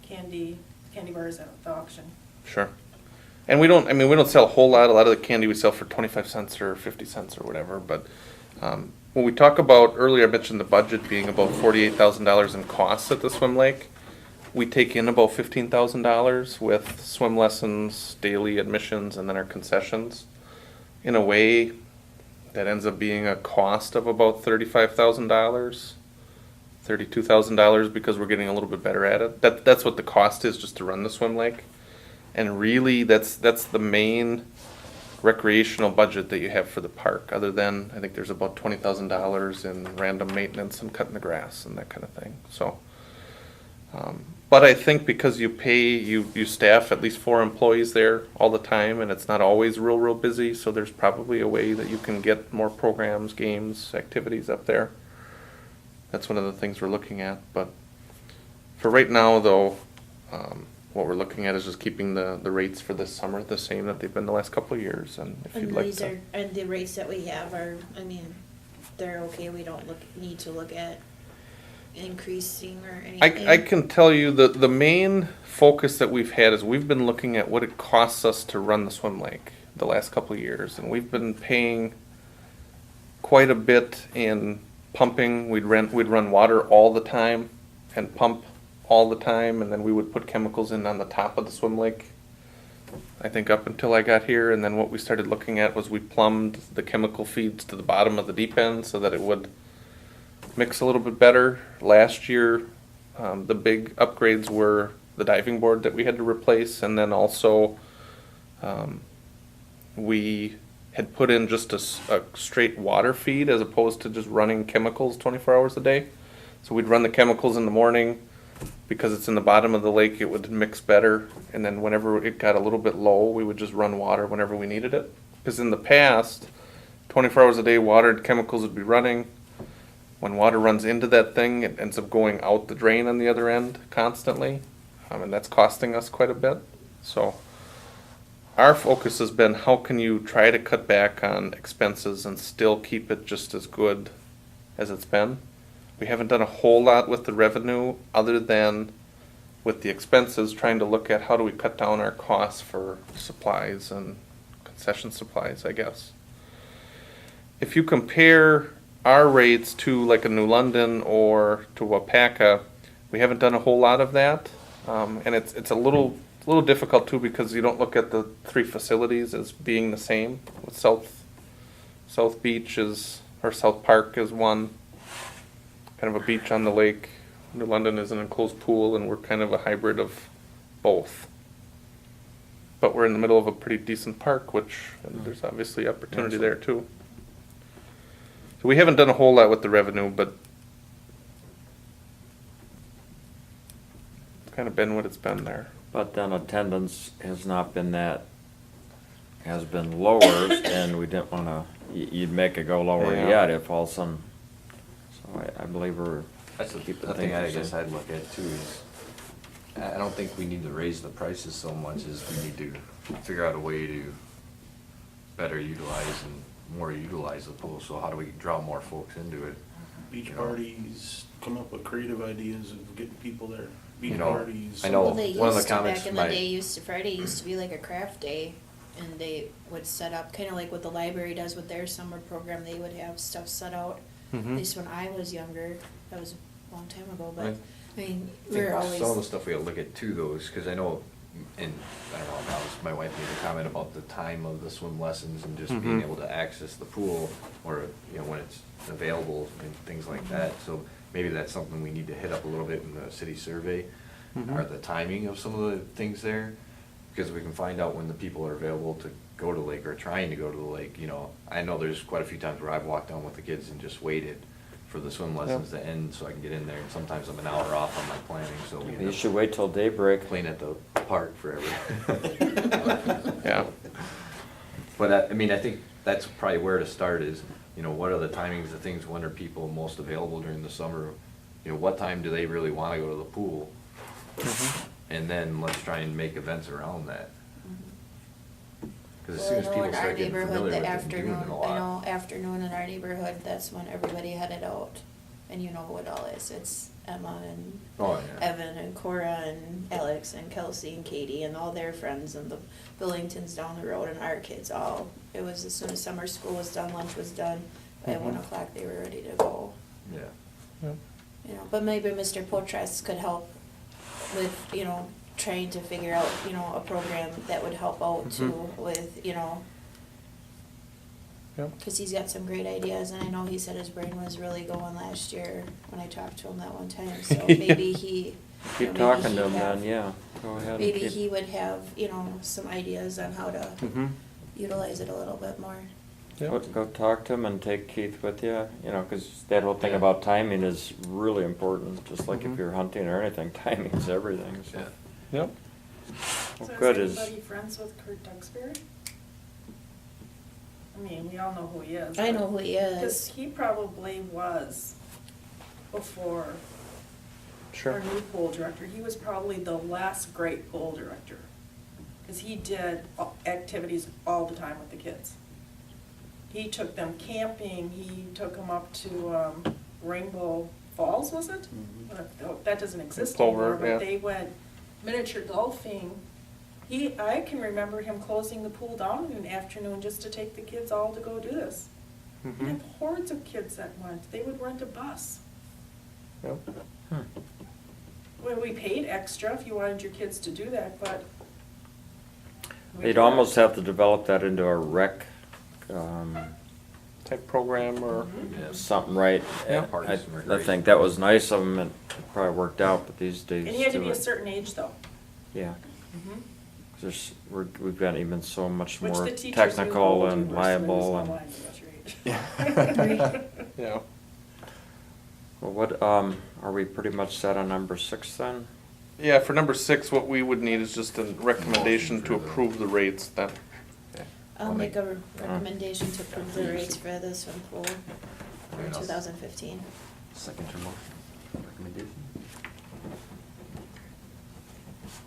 candy bars at the auction. Sure. And we don't sell a whole lot. A lot of the candy we sell for 25 cents or 50 cents or whatever. But when we talk about, earlier I mentioned the budget being about $48,000 in costs at the swim lake. We take in about $15,000 with swim lessons, daily admissions, and then our concessions. In a way, that ends up being a cost of about $35,000. $32,000 because we're getting a little bit better at it. That's what the cost is just to run the swim lake. And really, that's the main recreational budget that you have for the park. Other than, I think there's about $20,000 in random maintenance and cutting the grass and that kind of thing. So, but I think because you staff at least 4 employees there all the time, and it's not always real busy. So there's probably a way that you can get more programs, games, activities up there. That's one of the things we're looking at. But for right now, though, what we're looking at is just keeping the rates for this summer the same that they've been the last couple of years. And if you'd And like these to, are, and the rates that we have are, I mean, they're okay, we don't need to look at increasing or anything. I can tell you the main focus that we've had is we've been looking at what it costs us to run the swim lake the last couple of years, and we've been paying quite a bit in pumping. We'd run water all the time and pump all the time, and then we would put chemicals in on the top of the swim lake, I think up until I got here. And then what we started looking at was we plumbed the chemical feeds to the bottom of the deep end so that it would mix a little bit better. Last year, the big upgrades were the diving board that we had to replace, and then also we had put in just a straight water feed as opposed to just running chemicals 24 hours a day. So we'd run the chemicals in the morning. Because it's in the bottom of the lake, it would mix better. And then whenever it got a little bit low, we would just run water whenever we needed it. Because in the past, 24 hours a day, water and chemicals would be running. When water runs into that thing, it ends up going out the drain on the other end constantly. And that's costing us quite a bit. So our focus has been, how can you try to cut back on expenses and still keep it just as good as it's been? We haven't done a whole lot with the revenue other than with the expenses, trying to look at how do we cut down our costs for supplies and concession supplies, I guess. If you compare our rates to like a New London or to Weyauwega, we haven't done a whole lot of that. And it's a little difficult too, because you don't look at the 3 facilities as being the same. With South Beach or South Park is one. Kind of a beach on the lake. New London is an enclosed pool, and we're kind of a hybrid of both. But we're in the middle of a pretty decent park, which there's obviously opportunity there too. So we haven't done a whole lot with the revenue, but it's kind of been what it's been there. But then attendance has not been has been lower, and we didn't wanna, you'd make it go lower Yeah. yet if all of a sudden, so I believe we're That's the keeping thing I things the guess same. I'd look at too is, I don't think we need to raise the prices so much as we need to figure out a way to better utilize and more utilize the pool. So how do we draw more folks into it? Beach You know. parties, come up with creative ideas of getting people there. Beach You know, parties. I know Well, they one of the used to, comments back in the my- day, Friday used to be like a craft day, and they would set up, kinda like what the library does with their summer program, they would have stuff set out. At Mhm. least when I was younger, that was a long time ago, but, Right. I mean, I think we're always. some of the stuff we gotta look at too, though, is, cause I know, and I don't know, now my wife made a comment about the time of the swim lessons and just being Mhm. able to access the pool, or, you know, when it's available and things like that. So maybe that's something we need to hit up a little bit in the city survey, Mhm. or the timing of some of the things there. Because we can find out when the people are available to go to the lake or trying to go to the lake, you know. I know there's quite a few times where I've walked down with the kids and just waited, for the swim lessons to end, so I can get in there. And sometimes I'm an hour off on my planning, so we end You up should wait till daybreak. playing at the park forever. Yeah. But I mean, I think that's probably where to start is, you know, what are the timings of things, when are people most available during the summer? You know, what time do they really wanna go to the pool? And then let's try and make events around that. Cause as soon as Well, I know people in our start getting neighborhood, familiar the with it and afternoon, doing it a I know lot. afternoon in our neighborhood, that's when everybody headed out. And you know what all is, it's Emma and Oh, yeah. Evan and Cora and Alex and Kelsey and Katie and all their friends and the Billingtons down the road and our kids all. It was as soon as summer school was done, lunch was done, by 1:00 they were ready to go. Yeah. Yeah. You know, but maybe Mr. Potres could help with, you know, trying to figure out, you know, a program that would help out too with, you know, Yep. cause he's got some great ideas and I know he said his brain was really going last year when I talked to him that one time, so maybe he. you Keep know, maybe talking he'd to him have- then, yeah. Go ahead and Maybe keep- he would have, you know, some ideas on how to utilize it a little bit more. Go talk to him and take Keith with you, you know, 'cause that whole thing Yeah. about timing is really important, just like if Mhm. you're hunting or anything, timing's everything, so. Yeah. Yep. Well, So good is is, anybody friends with Kurt Duxbury? I mean, we all know who he is. I know who he Because is. he probably was, before our Sure. new pool director, he was probably the last great pool director. Because he did activities all the time with the kids. He took them camping, he took them up to Rainbow Falls, was it? That doesn't exist Clover, anymore, yeah. but they went miniature golfing. I can remember him closing the pool down in an afternoon just to take the kids all to go do this. We had hordes of kids that went, they would rent a bus. Yep. Well, we paid extra if you wanted your kids to do that, but. we they'd did. almost have to develop that into a rec, Type program or, Yeah. something, right? Yeah. Parks and I recreation. think that was nice of them, it probably worked out, but these days. And he had to do be a it- certain age, though. Yeah, we've got even so much Which more the teachers knew how technical old you and were, so there was liable no and. lying about your age. yeah. Well, what, are we pretty much set on number 6 then? Yeah, for number 6, what we would need is just a recommendation to Motion for the- approve the rates then. I'll make a recommendation to approve the rates for the swim pool Anyone for else? 2015. Second your motion, recommendation?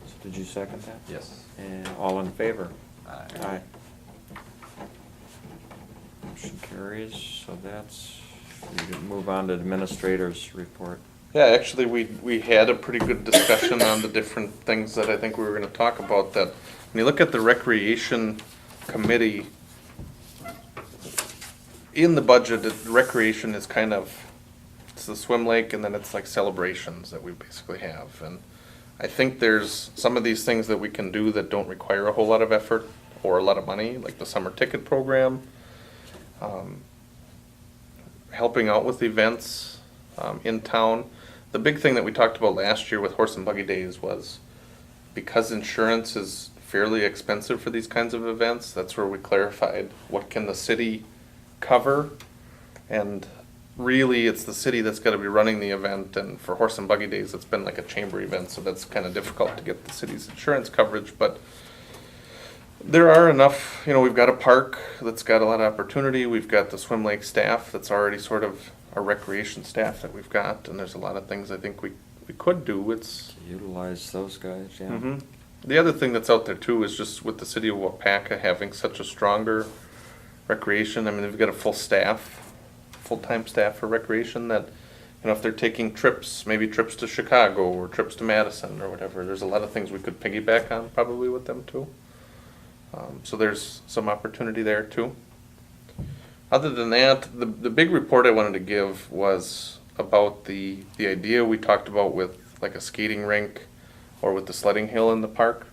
So did you second that? Yes. And all in favor? Aye. Aye. Motion carries, so that's, we can move on to administrators report. Yeah, actually, we had a pretty good discussion on the different things that I think we were gonna talk about, that when you look at the recreation committee, in the budget, recreation is kind of, it's the swim lake and then it's like celebrations that we basically have. And I think there's some of these things that we can do that don't require a whole lot of effort or a lot of money, like the summer ticket program. Helping out with events in town. The big thing that we talked about last year with horse and buggy days was, because insurance is fairly expensive for these kinds of events, that's where we clarified what can the city cover. And really, it's the city that's gotta be running the event, and for horse and buggy days, it's been like a chamber event, so that's kinda difficult to get the city's insurance coverage, but there are enough, you know, we've got a park that's got a lot of opportunity, we've got the swim lake staff that's already sort of our recreation staff that we've got, and there's a lot of things I think we could do. It's, Utilize those guys, yeah. Mhm. The other thing that's out there too is just with the city of Weyauwega having such a stronger recreation, I mean, they've got a full staff, full-time staff for recreation that, you know, if they're taking trips, maybe trips to Chicago or trips to Madison or whatever, there's a lot of things we could piggyback on probably with them too. So there's some opportunity there too. Other than that, the big report I wanted to give was about the idea we talked about with like a skating rink or with the sledding hill in the park.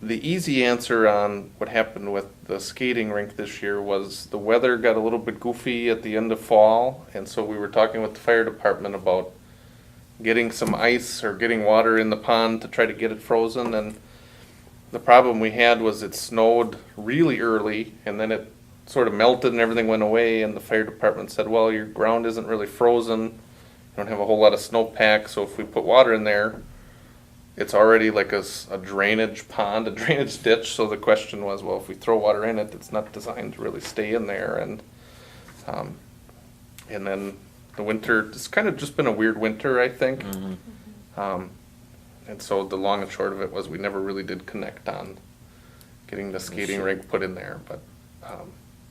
The easy answer on what happened with the skating rink this year was the weather got a little bit goofy at the end of fall, and so we were talking with the fire department about getting some ice or getting water in the pond to try to get it frozen, and the problem we had was it snowed really early and then it sort of melted and everything went away, and the fire department said, well, your ground isn't really frozen, you don't have a whole lot of snowpack, so if we put water in there, it's already like a drainage pond, a drainage ditch, so the question was, well, if we throw water in it, it's not designed to really stay in there, and then the winter, it's kind of just been a weird winter, I think. And so the long and short of it was we never really did connect on getting the skating rink put in there, but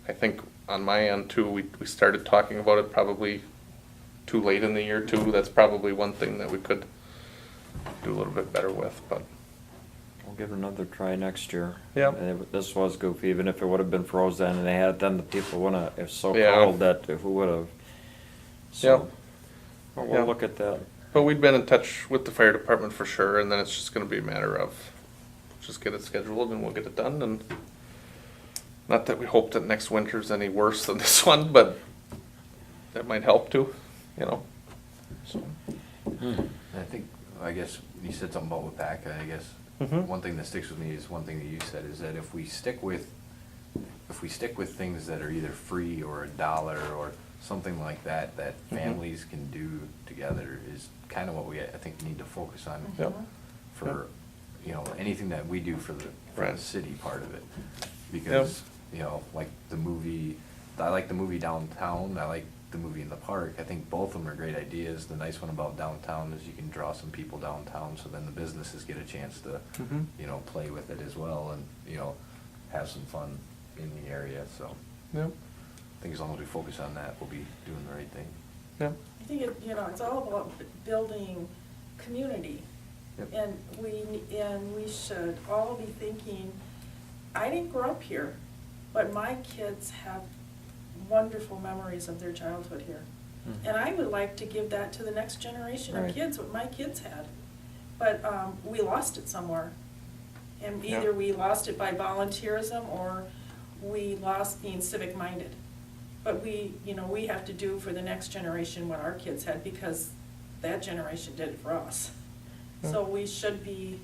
I think on my end too, we started talking about it probably too late in the year too. That's probably one thing that we could do a little bit better with, but. We'll give it another try next year. Yep. This was goofy, even if it would have been frozen and they had, then the people wouldn't have, it's so Yeah. cold that who would have? So, but we'll Yep. look at that. But we'd been in touch with the fire department for sure, and then it's just gonna be a matter of just get it scheduled and we'll get it done, and not that we hope that next winter's any worse than this one, but that might help too, you know, so. I think, I guess, you said something about Weyauwega, I guess. Mhm. One thing that sticks with me is one thing that you said, is that if we stick with things that are either free or $1 or something like that, that Mhm. families can do together, is kind of what we, I think, need to focus on. Yep. For, you know, anything that we do for the Right. city part of it. Because, you know, like the movie, I like the movie Downtown, I like the movie in the park. I think both of them are great ideas. The nice one about downtown is you can draw some people downtown, so then the businesses get a chance to, Mhm. you know, play with it as well and, you know, have some fun in the area, so. Yep, I think as long as we focus on that, we'll be doing the right thing. yep, I think it's all about building community. Yep. And we should all be thinking, I didn't grow up here, but my kids have wonderful memories of their childhood here. Mhm. And I would like to give that to the next generation of Right. kids, what my kids had. But we lost it somewhere. And Yeah. either we lost it by volunteerism or we lost being civic-minded. But we have to do for the next generation what our kids had, because that generation did it for us. So we should be,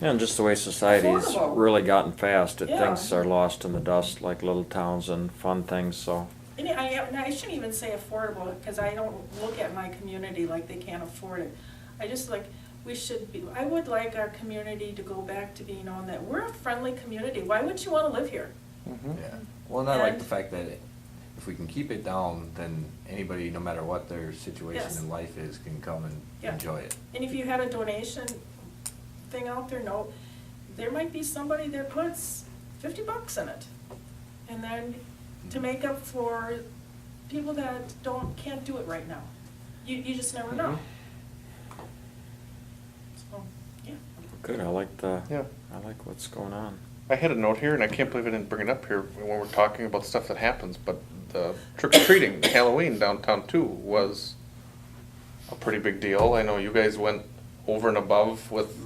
Yeah, and just the way society's Affordable. really gotten fast, that Yeah. things are lost in the dust, like little towns and fun things, so. and I shouldn't even say affordable, because I don't look at my community like they can't afford it. I just I would like our community to go back to being known that we're a friendly community. Why wouldn't you want to live here? mhm, Yeah, well, and I like And- the fact that if we can keep it down, then anybody, no matter what their situation Yes. in life is, can come and Yeah. enjoy it. And if you had a donation thing out there, there might be somebody that puts $50 in it. And then to make up for people that can't do it right now. You just never know. So, yeah. Good, I yeah. like what's going on. I had a note here, and I can't believe I didn't bring it up here when we're talking about stuff that happens, but the trick-or-treating, Halloween downtown too, was a pretty big deal. I know you guys went over and above with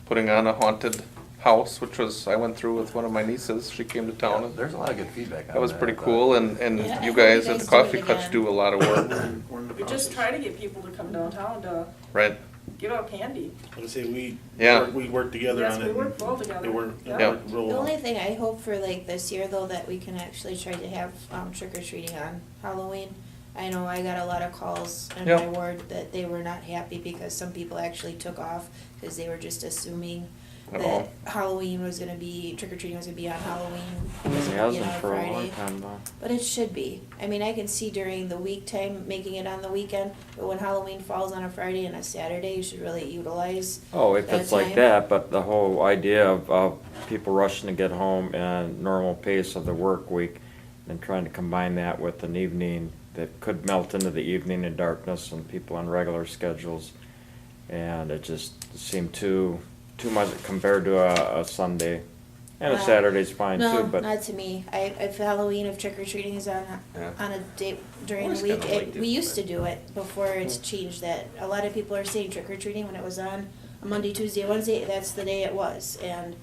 putting on a haunted house, which was, I went through with one of my nieces, she came to Yeah, town. there's a lot of good feedback on That was that, pretty I thought. cool, and Yeah, I you hope guys you at guys the do Coffee it Clutch again. do a lot of work, We're in the We just process. try to get people to come downtown to right? give out candy. Like I say, Yeah. we work together Yes, on it. we and work well together. It worked, Yeah. Yeah. real The well. only thing I hope for like this year though, that we can actually try to have trick or treating on Halloween. I know I got a lot of calls in Yeah. my ward that they were not happy because some people actually took off because they were just assuming that Uh-oh. Halloween was gonna be, trick or treating was gonna be on Halloween. It It wasn't gonna be hasn't on for a long Friday. time though. But it should be. I mean, I can see during the week time making it on the weekend, but when Halloween falls on a Friday and a Saturday, you should really utilize. Oh, if that it's like time. that, but the whole idea of people rushing to get home and normal pace of the work week, and trying to combine that with an evening that could melt into the evening in darkness and people on regular schedules, and it just seemed too much compared to a Sunday. And a Well, Saturday's fine too, No, but. not to me. If Halloween, if trick or treating is on Yeah. a day during the Always week, kinda liked it, we used to but- do it before it's changed. That a lot of people are saying trick or treating when it was on a Monday, Tuesday, Wednesday. That's the day it was, and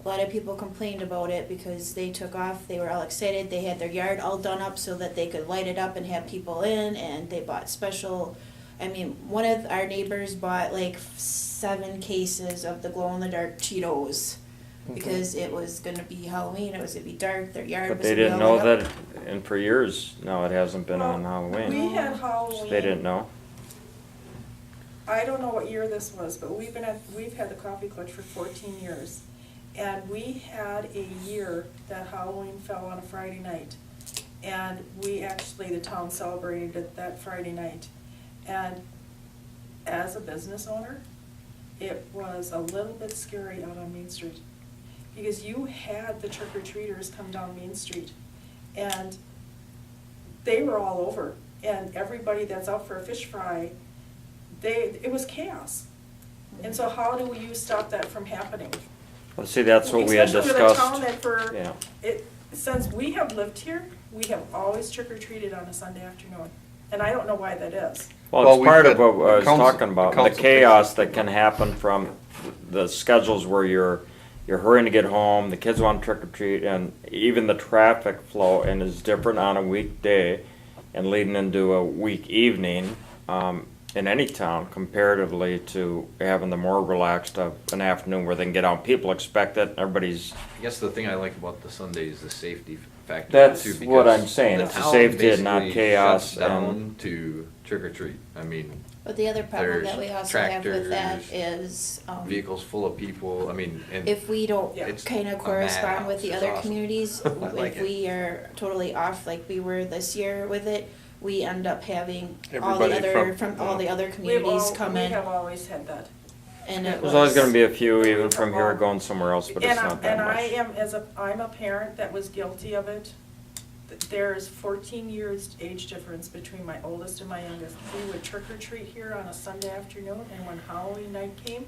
a lot of people complained about it because they took off. They were all excited. They had their yard all done up so that they could light it up and have people in, and they bought special. I mean, one of our neighbors bought like 7 cases of the glow-in-the-dark Cheetos. because it was gonna be Halloween, it was gonna be dark, their yard But was they gonna be didn't all know lit up. that, and for years, no, it hasn't been on Halloween. We had So Halloween. they didn't know. I don't know what year this was, but we've had the Coffee Clutch for 14 years. And we had a year that Halloween fell on a Friday night. And the town celebrated it that Friday night. And as a business owner, it was a little bit scary out on Main Street. Because you had the trick-or-treaters come down Main Street. And they were all over. And everybody that's out for a fish fry, it was chaos. And so how do you stop that from happening? Well, see, that's what we had Especially with a town discussed. that Yeah. since we have lived here, we have always trick-or-treated on a Sunday afternoon. And I don't know why that is. Well, Well, it's we've part of got what I was council- talking about, the council chaos things. that can happen from the schedules where you're hurrying to get home, the kids want to trick or treat, and even the traffic flow and is different on a weekday and leading into a week evening, in any town comparatively to having the more relaxed of an afternoon where they can get out. People expect it, everybody's, I guess the thing I like about the Sunday is the safety factor That's too, what because I'm saying. the It's the town safety and not basically chaos shuts down and- to trick or treat. I mean, But the other problem that we also have with that tractors, is, vehicles full of people, I mean, and. if we don't Yeah. It's kind a of correspond with the madhouse. other It's awesome. communities, I like if it. we are totally off like we were this year with it, we end up having all Everybody the other, from- from all the other communities come We in, have always had that. and it there's always was- gonna be a few even from here going somewhere else, but it's And not that I much. am, I'm a parent that was guilty of it. There is 14 years age difference between my oldest and my youngest. We would trick or treat here on a Sunday afternoon, and when Halloween night came,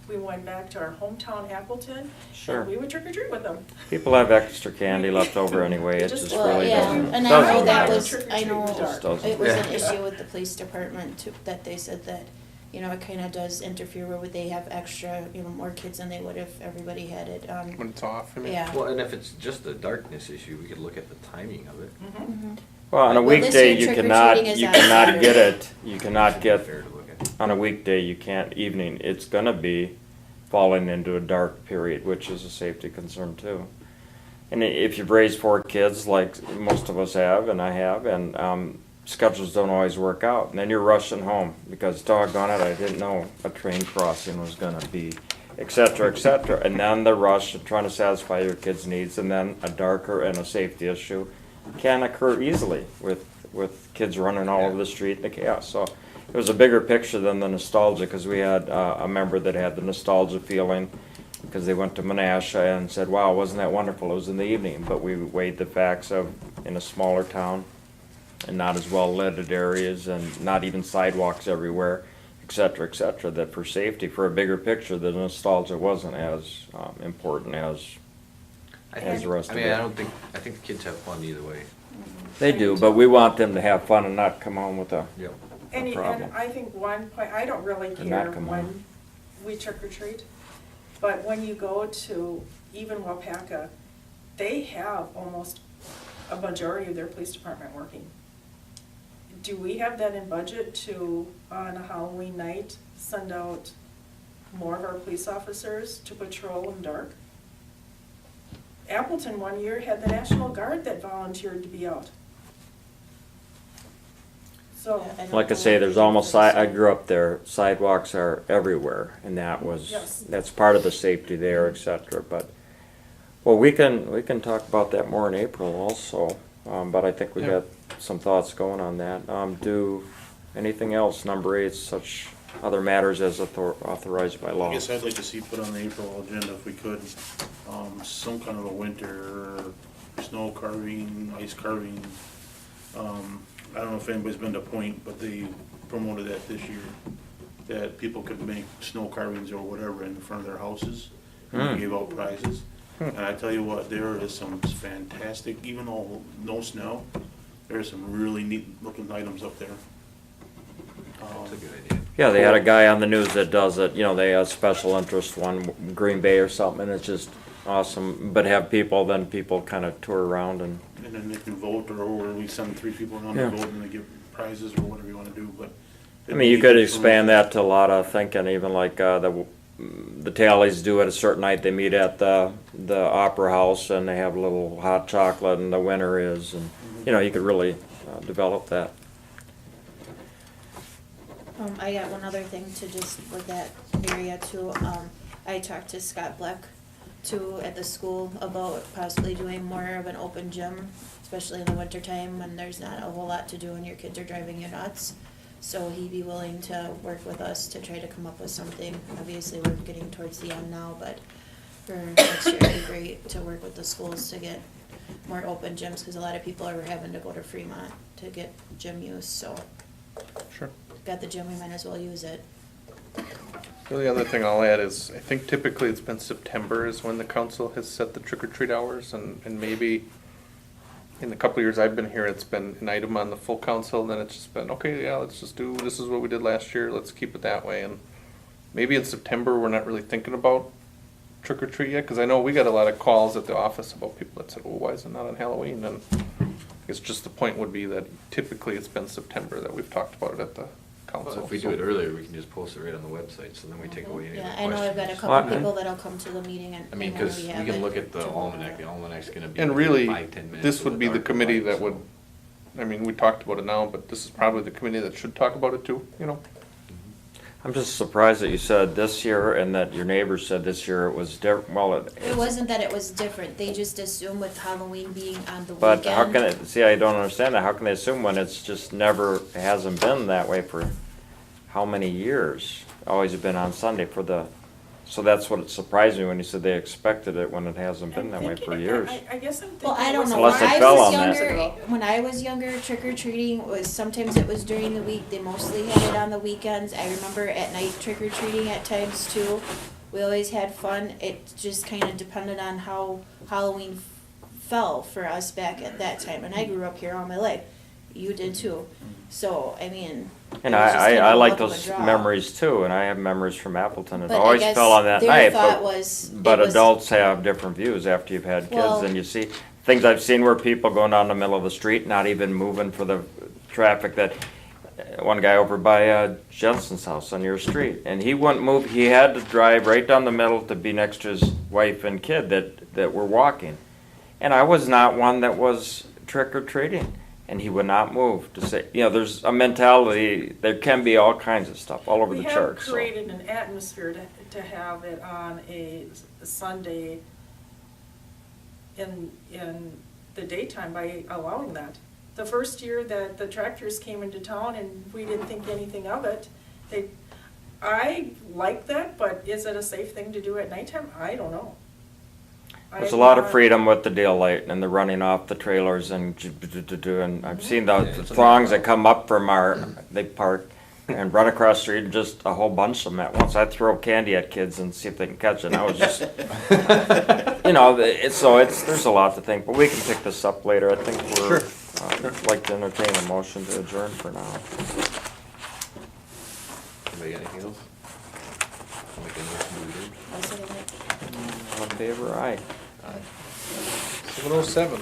we went back to our hometown Appleton. Sure. And we would trick or treat with them. People have extra candy left over anyway, it just Well, really yeah, doesn't. and I doesn't know that matter. was, Trick or I treat know, in the Just doesn't. it was an Yeah. issue with the police department too, that they said that, you know, it kinda does interfere with, they have extra, you know, more kids than they would if everybody had it on. When it's off, I mean. Yeah. Well, and if it's just a darkness issue, we could look at the timing of it. Mhm. Well, on a Well, this weekday, year you trick or cannot, treating is you on cannot Saturday. get it, you cannot get, Fair to look at. on a weekday, you can't evening, it's gonna be falling into a dark period, which is a safety concern too. And if you've raised 4 kids, like most of us have, and I have, and, schedules don't always work out, and then you're rushing home, because doggone it, I didn't know a train crossing was gonna be, et cetera, and then the rush of trying to satisfy your kids' needs, and then a darker and a safety issue can occur easily with kids running all over the street and the chaos. So it was a bigger picture than the nostalgia, because we had a member that had the nostalgia feeling because they went to Menasha and said, wow, wasn't that wonderful? It was in the evening, but we weighed the facts of in a smaller town and not as well lighted areas and not even sidewalks everywhere, et cetera, that for safety, for a bigger picture, the nostalgia wasn't as important as the rest I of mean, it. I think the kids have fun either way. They do, but we want them to have fun and not come home with a Yep. And problem. I think one point, I don't really Did not care come when on. we trick or treat, but when you go to even Weyauwega, they have almost a majority of their police department working. Do we have that in budget to, on a Halloween night, send out more of our police officers to patrol in dark? Appleton one year had the National Guard that volunteered to be out. So. I don't Like I know say, what there's they do almost, for the I summer. grew up there, sidewalks are everywhere, and that was, Yes. that's part of the safety there, et cetera, but, well, we can talk about that more in April also, but I think we Yeah. got some thoughts going on that. Do anything else, number 8, such other matters as authorized by law? I guess I'd like to see put on the April agenda if we could, some kind of a winter snow carving, ice carving. I don't know if anybody's been to Point, but they promoted that this year, that people could make snow carvings or whatever in front of their houses. And Hmm. they gave out prizes. And I tell you what, there is some fantastic, even though no snow, there are some really neat looking items up there. That's a good idea. Yeah, they had a guy on the news that does it, you know, they have special interest one, Green Bay or something, and it's just awesome, but have people, then people kind of tour around and, And then they can vote, or we send 3 people around Yeah. to vote and they give prizes or whatever you wanna do, but. I mean, you could expand that to a lot of thinking, even like, the Tallies do it a certain night, they meet at the Opera House and they have a little hot chocolate and the winner is, and, you know, you could really develop that. I got one other thing to just with that area too. I talked to Scott Bleck too at the school about possibly doing more of an open gym, especially in the wintertime when there's not a whole lot to do and your kids are driving you nuts. So he'd be willing to work with us to try to come up with something. Obviously, we're getting towards the end now, but for next year, it'd be great to work with the schools to get more open gyms, because a lot of people are having to go to Fremont to get gym use, so Sure. got the gym, we might as well use it. The only other thing I'll add is, I think typically it's been September is when the council has set the trick or treat hours, and maybe in the couple of years I've been here, it's been an item on the full council, and then it's just been, okay, yeah, let's just do, this is what we did last year, let's keep it that way, and maybe in September, we're not really thinking about trick or treat yet, because I know we got a lot of calls at the office about people that said, well, why is it not on Halloween? And I guess just the point would be that typically it's been September that we've talked about it at the council. Well, if we do it earlier, we can just post it right on the website, so then we take away any of the Yeah, I questions. know I've got a Well, couple people that'll come to the meeting and. I mean, and when cause we have can it look at the to go almanac, over the it. almanac's gonna be And really, 5-10 minutes. this would with be the dark committee light, that so- would, I mean, we talked about it now, but this is probably the committee that should talk about it too, you know? I'm just surprised that you said this year and that your neighbors said this year it was different, well, It wasn't that it was different, they just assumed with Halloween being on the weekend. but how can it, see, I don't understand that, how can they assume when it's just never, hasn't been that way for how many years? Always been on Sunday for the, so that's what surprised me when you said they expected it when it hasn't been that way for years. I guess I'm thinking. Well, I it don't was know, Unless when it I fell was on that. younger, when I was younger, trick or treating was, sometimes it was during the week, they mostly had it on the weekends. I remember at night trick or treating at times too. We always had fun, it just kinda depended on how Halloween fell for us back at that time, and I grew up here all my life. You did too, so, I mean. And it was just kinda I like luck of a those draw. memories too, and I have memories from Appleton, it But I always guess fell on that their night, thought was it but was- adults have different views after you've had kids, Well- and you see, things I've seen where people going down the middle of the street, not even moving for the traffic that, one guy over by Jensen's house on your street, and he wouldn't move, he had to drive right down the middle to be next to his wife and kid that were walking. And I was not one that was trick or treating, and he would not move to say, you know, there's a mentality, there can be all kinds of stuff all over the church. We so. have created an atmosphere to have it on a Sunday in the daytime by allowing that. The first year that the tractors came into town and we didn't think anything of it, I like that, but is it a safe thing to do at nighttime? I don't know. There's a lot of freedom with the daylight and the running off the trailers and I've seen the throngs that come up from they park and run across the street, and just a whole bunch of them at once. I throw candy at kids and see if they can catch it, and I was just, you know, there's a lot to think, but we can pick this up later. I think we're, I'd like to entertain a motion to adjourn for now. Anybody got anything else? I'll make a motion to adjourn. I said it. All in favor, aye. 7:07.